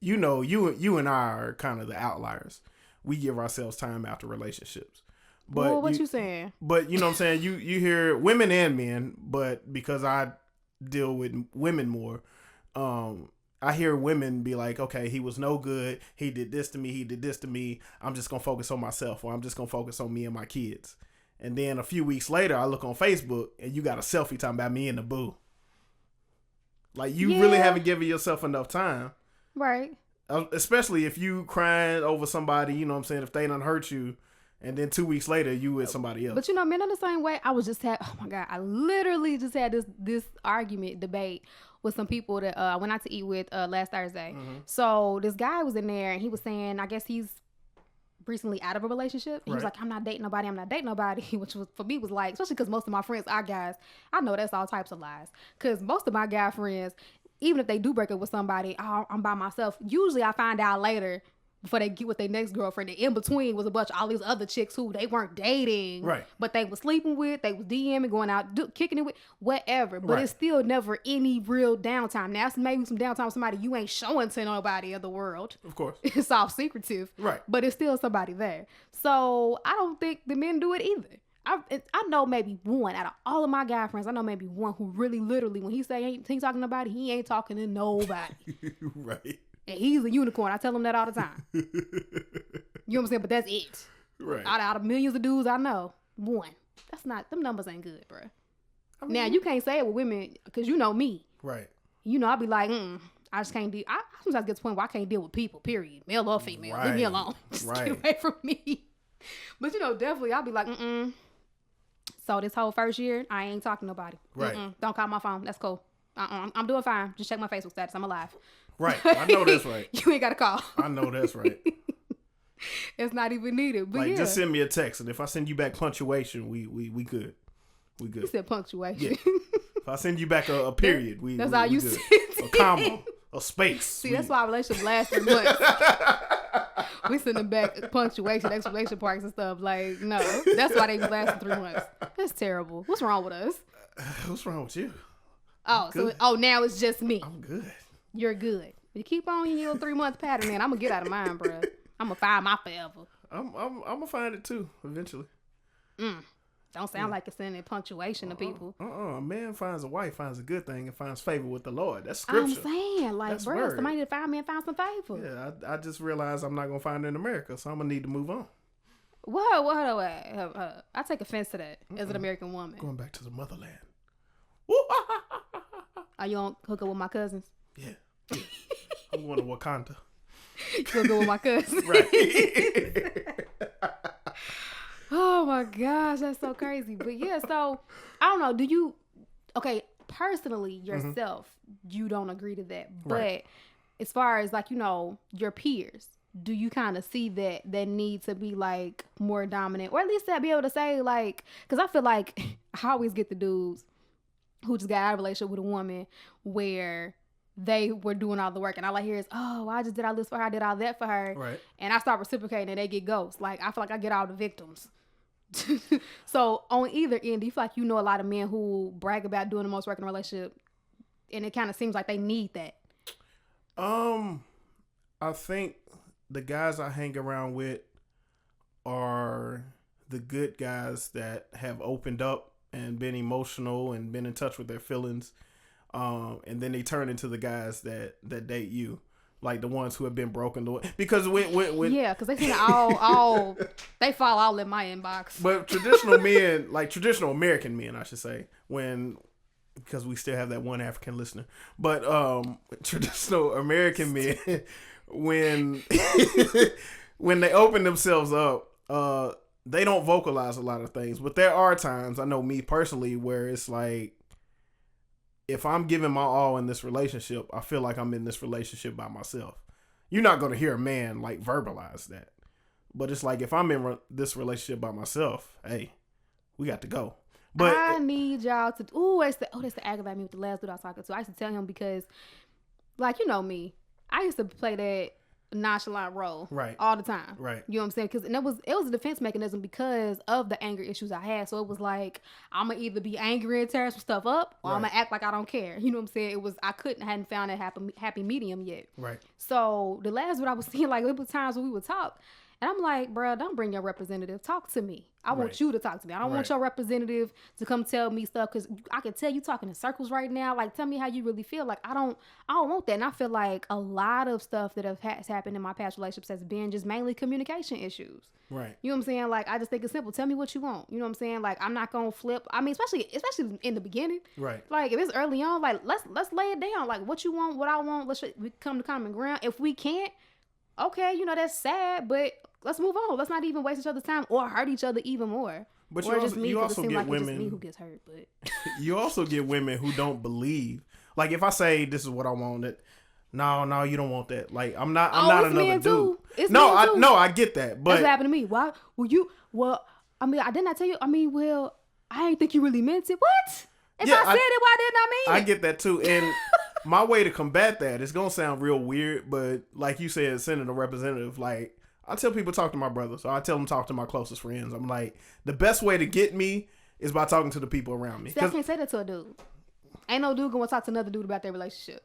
You know, you and I are kind of the outliers. We give ourselves time after relationships. But well, what you saying? But you know what I'm saying? You hear women and men, but because I deal with women more, I hear women be like, okay, he was no good. He did this to me. He did this to me. I'm just going to focus on myself, or I'm just going to focus on me and my kids. And then a few weeks later, I look on Facebook and you got a selfie talking about me and the boo. Like, you really haven't given yourself enough time. Right. Especially if you crying over somebody, you know what I'm saying, if they done hurt you, and then 2 weeks later you with somebody else. But you know, men, in the same way, I was just oh my God, I literally just had this debate with some people that I went out to eat with last Thursday. Mm-hmm. So this guy was in there, and he was saying, I guess he's recently out of a relationship. He was like, I'm not dating nobody, which was, for me, was like, especially because most of my friends are guys, I know that's all types of lies. Because most of my guy friends, even if they do break up with somebody, oh, I'm by myself. Usually I find out later before they get with their next girlfriend. And in between was a bunch of all these other chicks who they weren't dating. Right. But they were sleeping with, they was DMing, going out, kicking it with, whatever. But it's still never any real downtime. Now, it's maybe some downtime with somebody you ain't showing to nobody of the world. Of course. It's all secretive. Right. But it's still somebody there. So I don't think the men do it either. I know maybe one out of all of my guy friends. I know maybe one who really, literally, when he say he ain't talking to nobody, he ain't talking to nobody. Right. And he's a unicorn. I tell him that all the time. You know what I'm saying? But that's it. Right. Out of millions of dudes I know, one. That's not, them numbers ain't good, bro. I mean, now, you can't say it with women because you know me. Right. You know, I'll be like, I just can't deal. I sometimes get to the point where I can't deal with people, period. Male or female. Leave me alone. Just get away from me. But, you know, definitely, I'll be like, So this whole first year, I ain't talking to nobody. Right. Don't call my phone. That's cool. I'm doing fine. Just check my Facebook status. I'm alive. Right. I know that's right. You ain't got to call. I know that's right. It's not even needed. But like, just send me a text, and if I send you back punctuation, we good. We good. You said punctuation. Yeah. If I send you back a period, that's all you said. A comma, a space. See, that's why relationships last 3 months. We sending back punctuation, exclamation marks and stuff. Like, no, that's why they be lasting 3 months. That's terrible. What's wrong with us? What's wrong with you? Oh, now it's just me. I'm good. You're good. You keep on in your 3 month pattern, man. I'm gonna get out of mine, bro. I'm gonna find my forever. I'm gonna find it too eventually. Don't sound like it's sending punctuation to people. A man finds a wife, finds a good thing, and finds favor with the Lord. That's scripture. I'm saying, like, that's bro, somebody need to find me and find some favor. Yeah, I just realized I'm not gonna find it in America, so I'm gonna need to move on. What? I take offense to that as an American woman. Going back to the motherland. Are you on hook up with my cousins? Yeah. I'm going to Wakanda. You gonna go with my cousins? Right. Oh my gosh, that's so crazy. But yeah, so I don't know. Do you? Okay, personally yourself, you don't agree to that. But Right. as far as like your peers, do you kind of see that need to be like more dominant, or at least to be able to say like? Because I feel like I always get the dudes who just got out of a relationship with a woman where they were doing all the work, and all I hear is, "Oh, I just did all this for her, I did all that for her," Right. and I start reciprocating, and they get ghosts. Like I feel like I get all the victims. So on either end, do you feel like a lot of men who brag about doing the most work in a relationship, and it kind of seems like they need that? I think the guys I hang around with are the good guys that have opened up and been emotional and been in touch with their feelings. And then they turn into the guys that date you, like the ones who have been broken. Because when Yeah, because they seem all they fall all in my inbox. But traditional men, like traditional American men, I should say, because we still have that one African listener. But traditional American men, when when they open themselves up, they don't vocalize a lot of things. But there are times, I know me personally, where it's like, if I'm giving my all in this relationship, I feel like I'm in this relationship by myself. You're not going to hear a man like verbalize that. But it's like, if I'm in this relationship by myself, hey, we got to go. But I need y'all to. That's the aggravate me with the last dude I was talking to. I used to tell him because, like, me, I used to play that nonchalant role right all the time. Right. You know what I'm saying? Because it was a defense mechanism because of the anger issues I had. So it was like, I'm gonna either be angry and tear some stuff up, or I'm gonna act like I don't care. You know what I'm saying? I hadn't found that happy medium yet. Right. So the last what I was seeing, like, it was times when we would talk, and I'm like, bro, don't bring your representative. Talk to me. I want you to talk to me. I don't want your representative to come tell me stuff, because I can tell you talking in circles right now. Like, tell me how you really feel. Like, I don't want that. And I feel like a lot of stuff that has happened in my past relationships has been just mainly communication issues. Right. You know what I'm saying? Like, I just think it's simple. Tell me what you want. You know what I'm saying? Like, I'm not gonna flip. I mean, especially in the beginning. Right. Like, if it's early on, like, let's lay it down. Like, what you want, what I want. We come to common ground. If we can't, okay, that's sad, but let's move on. Let's not even waste each other's time or hurt each other even more. But or you also get women. It's just me who gets hurt, but you also get women who don't believe. Like, if I say this is what I want, no, you don't want that. Like, I'm not another dude. I get that. But that's what happened to me. Why? Well, I mean, I did not tell you. I mean, well, I ain't think you really meant it. What? If I said it, why didn't I mean it? I get that too. And my way to combat that, it's gonna sound real weird, but like you said, sending a representative, like, I tell people talk to my brothers, or I tell them talk to my closest friends. I'm like, the best way to get me is by talking to the people around me. See, I can't say that to a dude. Ain't no dude gonna talk to another dude about their relationship,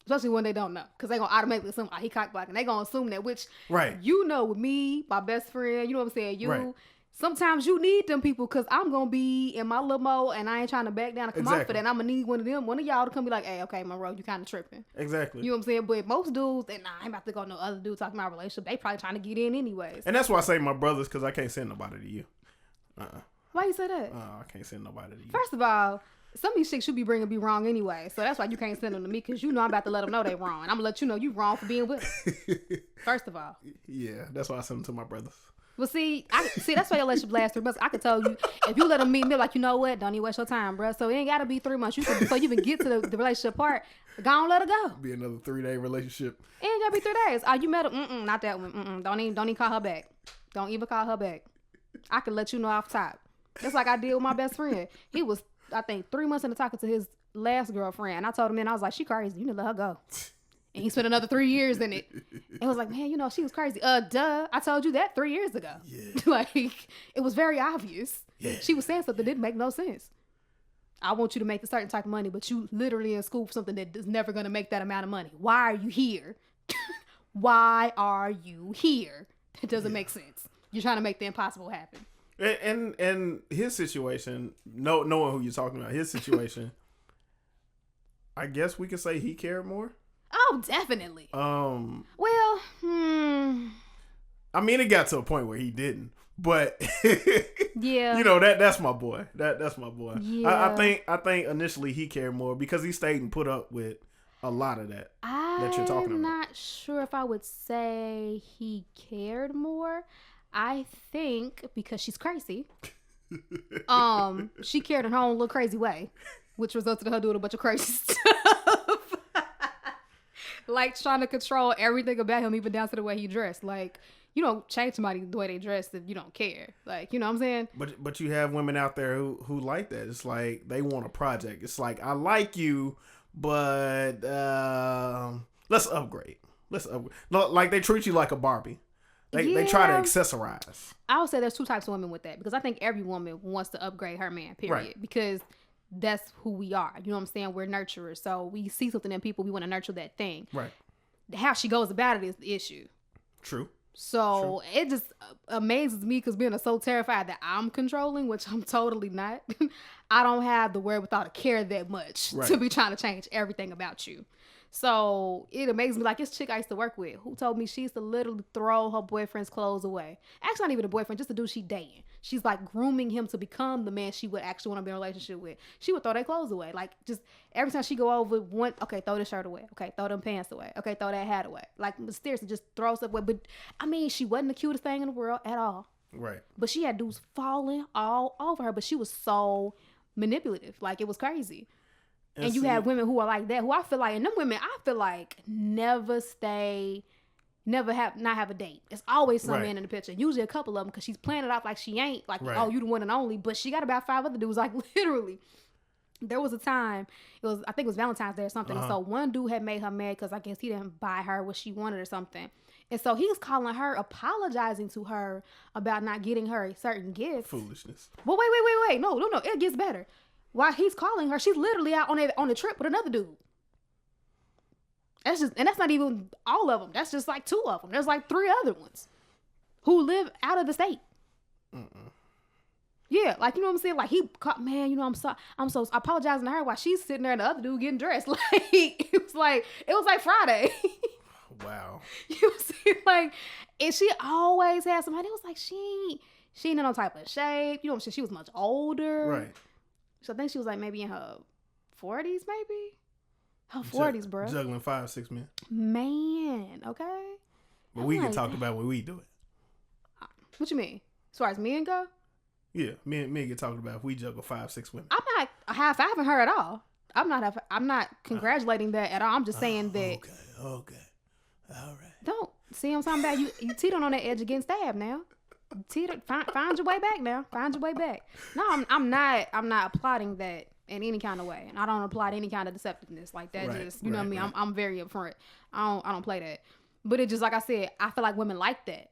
especially when they don't know, because they gonna automatically assume he cock block, and they gonna assume that, which with me, my best friend, you know what I'm saying, sometimes you need them people, because I'm gonna be in my little mode and I ain't trying to back down and come off for that. And I'm gonna need one of y'all to come be like, hey, okay, Monroe, you kind of tripping. Exactly. You know what I'm saying? But most dudes, I ain't about to go no other dude talking about relationship. They probably trying to get in anyways. And that's why I say my brothers, because I can't send nobody to you. Why you say that? I can't send nobody to you. First of all, some of these chicks you be bringing be wrong anyway. So that's why you can't send them to me, because I'm about to let them know they wrong. And I'm going to let you know you wrong for being with them. First of all. Yeah, that's why I send them to my brothers. Well, see, that's why your relationship lasts 3 months. I could tell you, if you let them meet me, like, you know what? Don't even waste your time, bro. So it ain't got to be 3 months. Before you even get to the relationship part, go on, let it go. Be another 3-day relationship. It ain't got to be 3 days. Oh, you met her? Not that one. Don't even call her back. Don't even call her back. I can let you know off top. That's like I did with my best friend. He was, I think, 3 months into talking to his last girlfriend. And I told him, man, I was like, she crazy. You need to let her go. And he spent another 3 years in it. And was like, man, she was crazy. Duh. I told you that 3 years ago. Yeah. Like, it was very obvious. Yeah. She was saying something that didn't make no sense. I want you to make a certain type of money, but you literally in school for something that is never going to make that amount of money. Why are you here? Why are you here? It doesn't make sense. You're trying to make the impossible happen. And his situation, knowing who you're talking about, his situation, I guess we could say he cared more. Oh, definitely. Well, I mean, it got to a point where he didn't, but Yeah. you know that's my boy. That's my boy. Yeah. I think initially he cared more because he stayed and put up with a lot of that you're talking about. I'm not sure if I would say he cared more. I think because she's crazy. She cared in her own little crazy way, which resulted in her doing a bunch of crazy stuff. Like trying to control everything about him, even down to the way he dressed. Like, you don't change somebody the way they dress if you don't care. Like, you know what I'm saying? But you have women out there who like that. It's like they want a project. It's like, I like you, but let's upgrade. Like they treat you like a Barbie. They try to accessorize. I would say there's two types of women with that, because I think every woman wants to upgrade her man, period. Right. Because that's who we are. You know what I'm saying? We're nurturers. So we see something in people, we want to nurture that thing. Right. How she goes about it is the issue. True. So it just amazes me, because being so terrified that I'm controlling, which I'm totally not, I don't have the wherewithal to care that much to be trying to change everything about you. So it amazes me. Like this chick I used to work with, who told me she used to literally throw her boyfriend's clothes away. Actually, not even a boyfriend, just a dude she dating. She's like grooming him to become the man she would actually want to be in a relationship with. She would throw their clothes away. Like just every time she go over, okay, throw the shirt away. Okay, throw them pants away. Okay, throw that hat away. Like seriously, just throw stuff away. But I mean, she wasn't the cutest thing in the world at all. Right. But she had dudes falling all over her. But she was so manipulative. Like it was crazy. And you have women who are like that, who I feel like, and them women, I feel like never have a date. It's always some man in the picture. Usually a couple of them, because she's playing it off like she ain't, like, oh, you the one and only. But she got about 5 other dudes, like literally. There was a time, I think it was Valentine's Day or something. And so one dude had made her mad because I guess he didn't buy her what she wanted or something. And so he was calling her, apologizing to her about not getting her a certain gift. Foolishness. Well, wait. No. It gets better. While he's calling her, she's literally out on a trip with another dude. That's not even all of them. That's just like 2 of them. There's like 3 other ones who live out of the state. Yeah, like, you know what I'm saying? Like he caught, man, you know, I'm so apologizing to her while she's sitting there and the other dude getting dressed. Like it was like Friday. Wow. You know what I'm saying? Like, and she always had somebody. It was like she ain't in no type of shape. You know what I'm saying? She was much older. Right. So I think she was like maybe in her 40s, maybe? Her 40s, bro. Juggling 5-6 men. Man, okay? But we can talk about when we do it. What you mean? As far as men go? Yeah, me and get talking about if we juggle 5-6 women. I'm not high-fiving her at all. I'm not congratulating that at all. I'm just saying that. Okay. All right. Don't see what I'm talking about. You teetering on that edge against stab now. Find your way back now. Find your way back. No, I'm not applauding that in any kind of way, and I don't applaud any kind of deceptiveness like that. Just you know what I mean. I'm very upfront. I don't play that. But it just, like I said, I feel like women like that.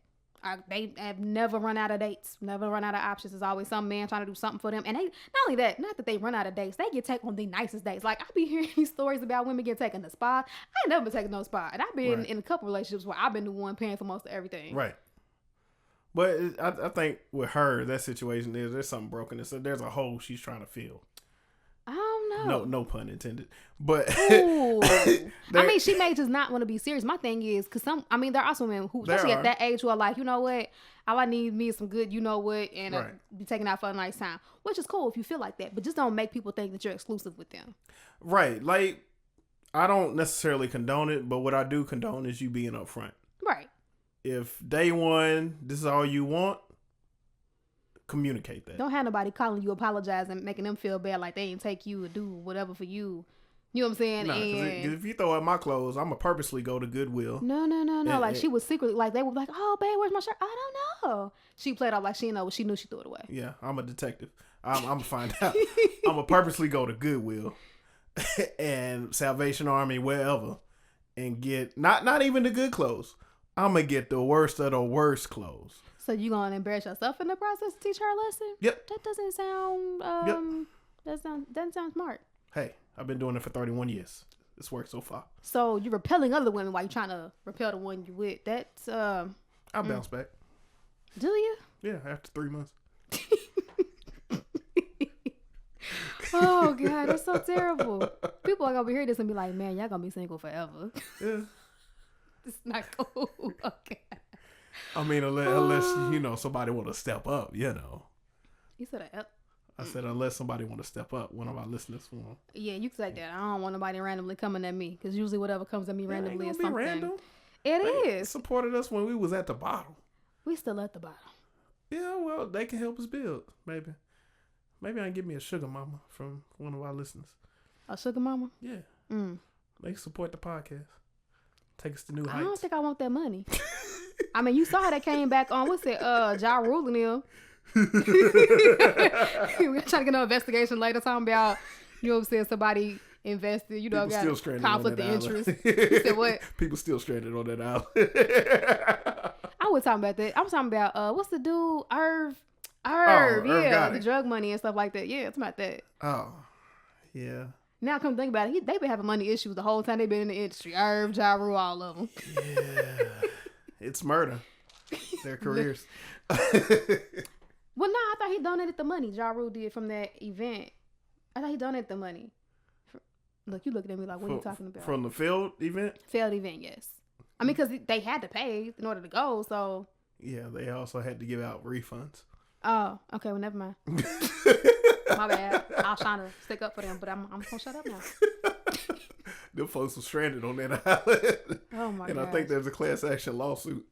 They have never run out of dates, never run out of options. There's always some man trying to do something for them, and they not only that, not that they run out of dates, they get taken on the nicest dates. Like I be hearing these stories about women getting taken to spa. I ain't never been taken no spa, and I've been in a couple relationships where I've been the one paying for most of everything. Right. But I think with her, that situation there's something broken. So there's a hole she's trying to fill. I don't know. No pun intended. But I mean, she may just not want to be serious. My thing is, because there are some women who, especially at that age, who are like, you know what, all I need me is some good, you know what, and be taken out for a nice time, which is cool if you feel like that. But just don't make people think that you're exclusive with them. Right. Like, I don't necessarily condone it, but what I do condone is you being upfront. Right. If day one, this is all you want, communicate that. Don't have nobody calling you, apologizing, making them feel bad like they ain't take you or do whatever for you. You know what I'm saying? Nah, cause if you throw out my clothes, I'm going to purposely go to Goodwill. No. Like she was secretly, like they were like, oh, babe, where's my shirt? I don't know. She played off like she didn't know. She knew she threw it away. Yeah, I'm a detective. I'm going to find out. I'm going to purposely go to Goodwill and Salvation Army, wherever, and get, not even the good clothes. I'm going to get the worst of the worst clothes. So you going to embarrass yourself in the process to teach her a lesson? Yep. That doesn't sound, doesn't sound smart. Hey, I've been doing it for 31 years. It's worked so far. So you're repelling other women while you're trying to repel the one you with. That's, I'll bounce back. Do you? Yeah, after 3 months. Oh, God, that's so terrible. People are going to hear this and be like, man, y'all going to be single forever. Yeah. It's not cool. Okay. I mean, unless somebody want to step up, You said that. I said unless somebody want to step up, one of our listeners want. Yeah, you can say that. I don't want nobody randomly coming at me because usually whatever comes at me randomly is something. Random. It They is. supported us when we was at the bottom. We still at the bottom. Yeah, well, they can help us build. Maybe I can get me a sugar mama from one of our listeners. A sugar mama? Yeah. Mm. They can support the podcast. Take us to new heights. I don't think I want that money. I mean, you saw how they came back on, what's it, Ja Rule and them. We're trying to get no investigation later talking about, you know what I'm saying, somebody invested, People got conflict of interest. You said what? People still stranded on that island. I was talking about that. I was talking about, what's the dude? Irv, yeah, the drug money and stuff like that. Yeah, it's about that. Oh, yeah. Now come to think about it, they've been having money issues the whole time they've been in the industry. Irv, Ja Rule, all of them. Yeah. It's murder. Their careers. Well, no, I thought he donated the money. Ja Rule did from that event. I thought he donated the money. Look, you looking at me like, what are you talking about? From the failed event? Failed event, yes. I mean, because they had to pay in order to go, so. Yeah, they also had to give out refunds. Oh, okay, well, never mind. My bad. I was trying to stick up for them, but I'm going to shut up now. Them folks were stranded on that island. Oh, my God. And I think there's a class action lawsuit.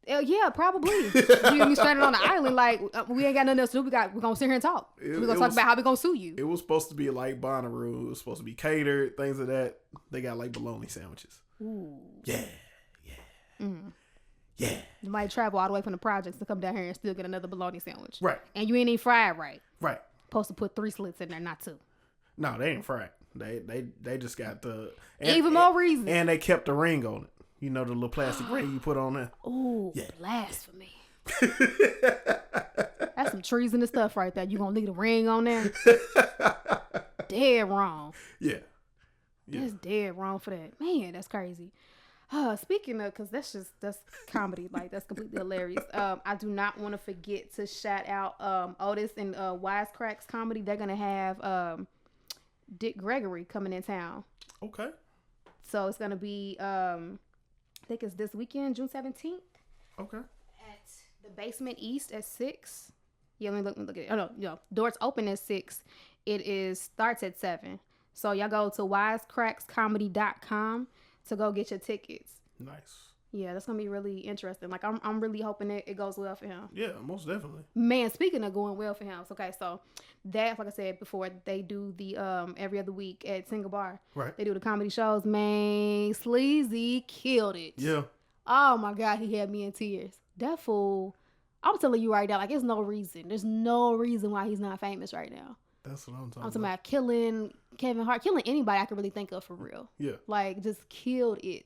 Yeah, probably. You be stranded on the island like, we ain't got nothing else to do. We're going to sit here and talk. We're going to talk about how we going to sue you. It was supposed to be like Bonnaroo. It was supposed to be catered, things of that. They got like bologna sandwiches. Ooh. Yeah. Yeah. You might travel all the way from the projects to come down here and still get another bologna sandwich. Right. And you ain't even fried right. Right. Supposed to put 3 slits in there, not 2. No, they ain't fried. They just got the... Even more reason. And they kept the ring on it. You know, the little plastic ring you put on there. Ooh, yeah. Blasphemy. That's some treason and stuff right there. You gonna leave the ring on there? Dead wrong. Yeah. That's dead wrong for that. Man, that's crazy. Speaking of, because that's comedy. Like, that's completely hilarious. I do not want to forget to shout out Otis and Wisecracks Comedy. They're going to have Dick Gregory coming in town. Okay. So it's going to be... I think it's this weekend, June 17th. Okay. At the Basement East at 6. Yeah, let me look at it. Oh, no. Doors open at 6. It starts at 7. So y'all go to wisecrackscomedy.com to go get your tickets. Nice. Yeah, that's going to be really interesting. Like, I'm really hoping it goes well for him. Yeah, most definitely. Man, speaking of going well for him. Okay, so that, like I said before, they do the every other week at Single Bar. Right. They do the comedy shows. Man, Sleazy killed it. Yeah. Oh, my God, he had me in tears. That fool, I'm telling you right now, like, there's no reason. There's no reason why he's not famous right now. That's what I'm talking about. I'm talking about killing Kevin Hart, killing anybody I can really think of for real. Yeah. Like, just killed it.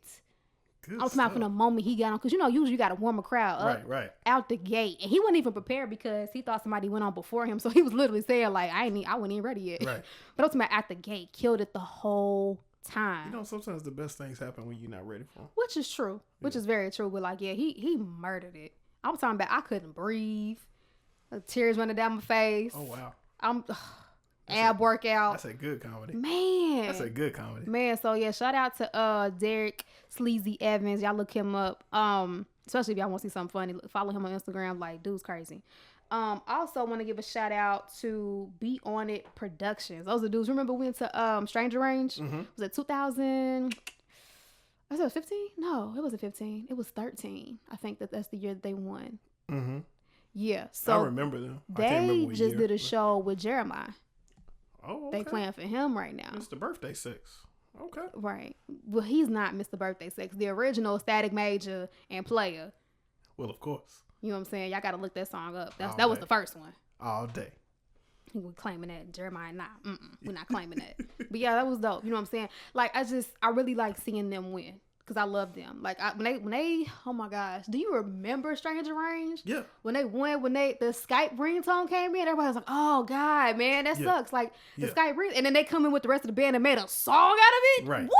Good I'm talking about from the moment he got on, because, usually you got to warm a crowd up out the gate. And he wasn't even prepared because he thought somebody went on before him. So he was literally saying, like, I wasn't even ready yet. Right. But I'm talking about out the gate, killed it the whole time. Sometimes the best things happen when you're not ready for them. Which is true. Which is very true. But, like, yeah, he murdered it. I'm talking about I couldn't breathe. Tears running down my face. Oh, wow. Ab workout. That's a good comedy. Man. That's a good comedy. Man, so yeah, shout out to Derek Sleazy Evans. Y'all look him up. Especially if y'all want to see something funny. Follow him on Instagram. Like, dude's crazy. Also want to give a shout out to Be On It Productions. Those are dudes. Remember we went to Stranger Range? Mm-hmm. Was it 2000? Was it 15? No, it wasn't 15. It was 13. I think that's the year that they won. Mm-hmm. Yeah. So I remember them. They just did a show with Jeremiah. Oh, okay. They playing for him right now. Mr. Birthday Sex. Okay. Right. Well, he's not Mr. Birthday Sex. The original Static Major and Player. Well, of course. You know what I'm saying? Y'all got to look that song up. That was the first one. All day. We're claiming that. Jeremiah, nah. We're not claiming that. But yeah, that was dope. You know what I'm saying? Like, I really like seeing them win. Because I love them. Like, when they, oh my gosh. Do you remember Stranger Range? Yeah. When they won, the Skype ringtone came in, everybody was like, oh God, man, that sucks. Like, the Skype ring, and then they come in with the rest of the band and made a song out of it? Right. What?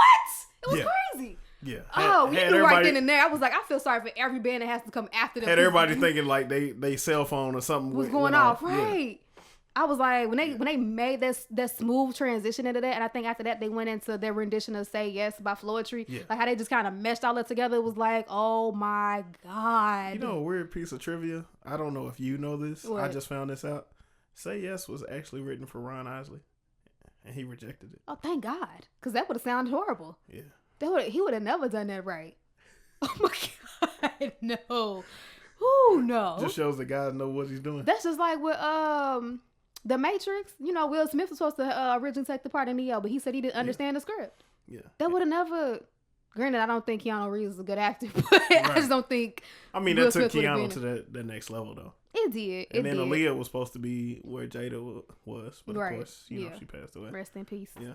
It was crazy. Yeah. We knew right then and there. I was like, I feel sorry for every band that has to come after them. Had everybody thinking like they cell phone or something was going off. Right. I was like, when they made that smooth transition into that, and I think after that they went into their rendition of "Say Yes" by Floetry, like how they just kind of meshed all that together. It was like, oh my god. You know, a weird piece of trivia. I don't know if you know this. What? I just found this out. "Say Yes" was actually written for Ron Isley, and he rejected it. Oh, thank God, because that would have sounded horrible. Yeah, He would have never done that right. Oh my god, no. Ooh, no. Just shows the guy know what he's doing. That's just like with The Matrix. You know, Will Smith was supposed to originally take the part of Neo, but he said he didn't understand the script. Yeah. That would have never. Granted, I don't think Keanu Reeves is a good actor, but I just don't think. I mean, that took Keanu to that next level, though. It did. And then Aaliyah was supposed to be where Jada was, but of course, you know, she passed away. Rest in peace. Yeah.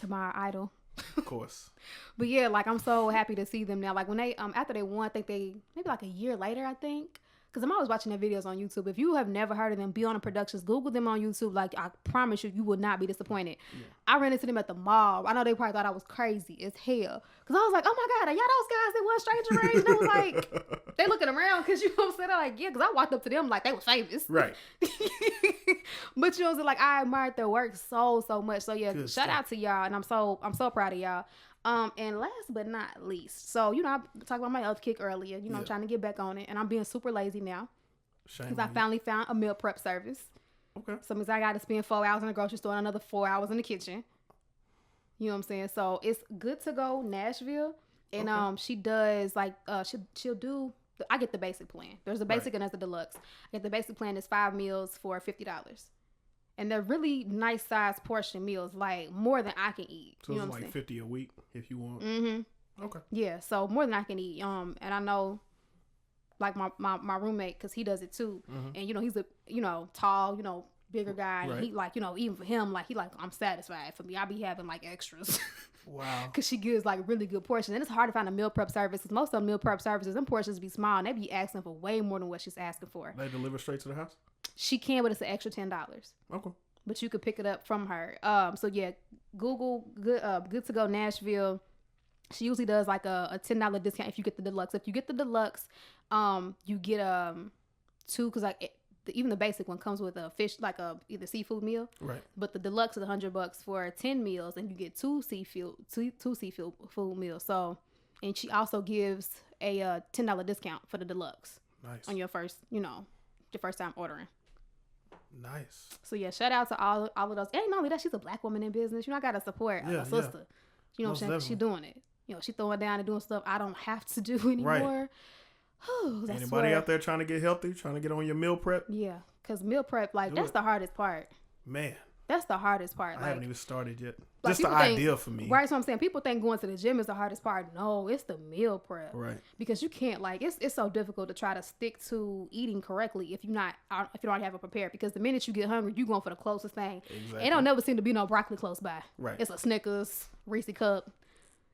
To my idol. Of course. But yeah, like I'm so happy to see them now. Like when they after they won, I think maybe like a year later, I think. Because I'm always watching their videos on YouTube. If you have never heard of them, Beyond Productions, Google them on YouTube. Like, I promise you, you will not be disappointed. Yeah. I ran into them at the mall. I know they probably thought I was crazy as hell. Because I was like, oh my God, are y'all those guys that won Stranger Rage? And I was like, they looking around because, you know what I'm saying? They're like, yeah, because I walked up to them like they were famous. Right. But, you know what I'm saying? Like, I admired their work so much. So, yeah, shout out to y'all. And I'm so proud of y'all. And last but not least, so, you know, I talked about my health kick earlier, you know, I'm trying to get back on it, and I'm being super lazy now because I finally found a meal prep service. Okay. So means I got to spend 4 hours in the grocery store and another 4 hours in the kitchen. You know what I'm saying? So it's Good to Go Nashville, and she does like she'll do. I get the basic plan. There's a basic and there's a deluxe. I get the basic plan is 5 meals for $50. And they're really nice sized portion meals, like more than I can eat. So you know it's like $50 a week if you want. Mm-hmm. Okay. Yeah, so more than I can eat. And I know, like my roommate, because he does it too. Mm-hmm. And you know he's a tall bigger guy, and he like even for him like I'm satisfied. For me, I be having like extras. Wow. Because she gives like really good portions, and it's hard to find a meal prep service. Because most of the meal prep services, them portions be small, and they be asking for way more than what she's asking for. They deliver straight to the house? She can, but it's an extra $10. Okay. But you could pick it up from her. So yeah, Google Good to Go Nashville. She usually does like a $10 discount if you get the deluxe. If you get the deluxe, you get 2, because like even the basic one comes with a fish, like a either seafood meal. Right. But the deluxe is $100 for 10 meals, and you get 2 seafood food meals. So, and she also gives a $10 discount for the deluxe. Nice. On your first, your first time ordering. Nice. So yeah, shout out to all of those. Ain't only that, she's a Black woman in business. I gotta support my sister. Yeah. You know what I'm saying? She doing it. She throwing down and doing stuff I don't have to do anymore. Right. Anybody out there trying to get healthy, trying to get on your meal prep? Yeah, because meal prep, that's the hardest part. Man. That's the hardest part. I haven't even started yet. Like, just the idea for me. Right, so I'm saying people think going to the gym is the hardest part. No, it's the meal prep. Right. Because you can't it's so difficult to try to stick to eating correctly if you don't have it prepared. Because the minute you get hungry, you going for the closest thing. Exactly. It don't never seem to be no broccoli close by. Right. It's a Snickers, Reese cup.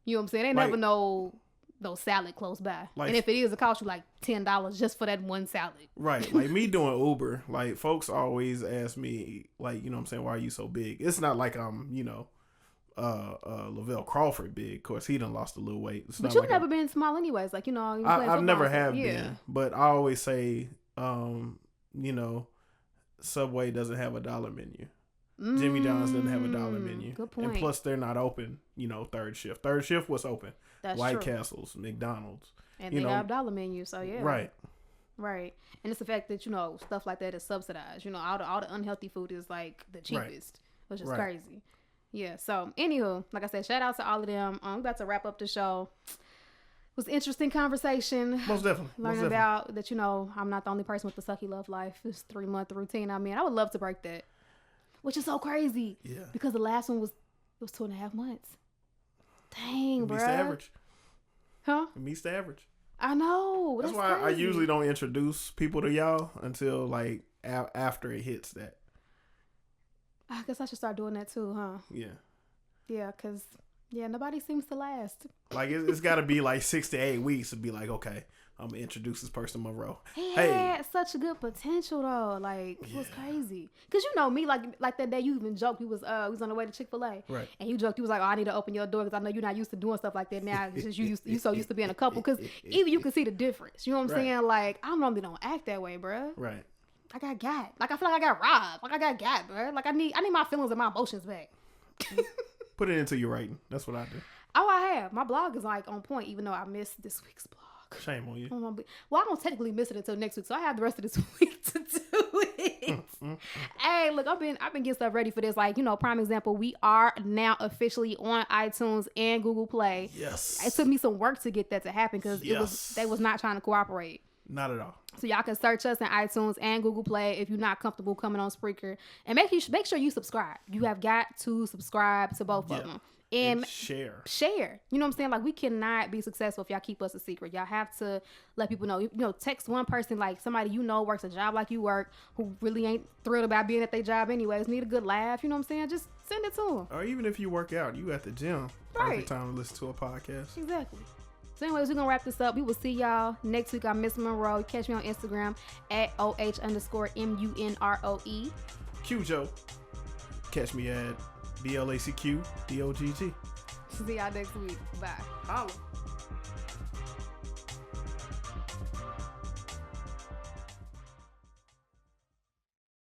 You know what I'm saying? They never know no salad close by. And if it is, it costs you like $10 just for that one salad. Right. Like me doing Uber, like folks always ask me, like, you know what I'm saying, why are you so big? It's not like I'm, Lavelle Crawford big. Of course, he done lost a little weight. But you've never been small anyways. Like, I've never have been. But I always say, Subway doesn't have a dollar menu. Jimmy John's doesn't have a dollar menu. Good point. And plus, they're not open, third shift. Third shift was open. That's White true. Castles, McDonald's. And they have dollar menus, so yeah. Right. Right. And it's the fact that, stuff like that is subsidized. All the unhealthy food is like the cheapest, which is crazy. Yeah. So, anywho, like I said, shout out to all of them. We're about to wrap up the show. It was an interesting conversation. Most definitely. Learning about that, I'm not the only person with the sucky love life. This 3-month routine. I mean, I would love to break that. Which is so crazy. Yeah. Because the last one was 2.5 months. Dang, bro. It meets the average. Huh? It meets the average. I know. That's why crazy. I usually don't introduce people to y'all until like after it hits that. I guess I should start doing that too, huh? Yeah. Yeah, because nobody seems to last. Like it's got to be like 6 to 8 weeks to be like, okay, I'm gonna introduce this person to Monroe. He had such a good potential though. Like it was crazy. Cause me, like that day you even joked. We was on the way to Chick-fil-A. Right. And you joked. You was like, oh, I need to open your door because I know you're not used to doing stuff like that now. Because you so used to being a couple. Cause even you can see the difference. You know what I'm saying? Like I normally don't act that way, bro. Right. I got. Like I feel like I got robbed. Like I got, bro. Like I need my feelings and my emotions back. Put it into your writing. That's what I do. Oh, I have. My blog is like on point, even though I missed this week's blog. Shame on you. Well, I don't technically miss it until next week, so I have the rest of this week to do it. Hey, look, I've been getting stuff ready for this. Like, prime example, we are now officially on iTunes and Google Play. Yes. It took me some work to get that to happen because they was not trying to cooperate. Not at all. So y'all can search us in iTunes and Google Play if you're not comfortable coming on Spreaker, and make sure you subscribe. You have got to subscribe to both of them. And share. You know what I'm saying? Like, we cannot be successful if y'all keep us a secret. Y'all have to let people know. Text one person, like somebody works a job like you work, who really ain't thrilled about being at their job anyways, need a good laugh. You know what I'm saying? Just send it to them. Or even if you work out, you at the gym. Right. Perfect time to listen to a podcast. Exactly. So anyways, we're going to wrap this up. We will see y'all next week. I'm Miss Monroe. You catch me on Instagram at OH_MUNROE. Q Joe. Catch me at BLACQ DOGG. See y'all next week. Bye. Holla.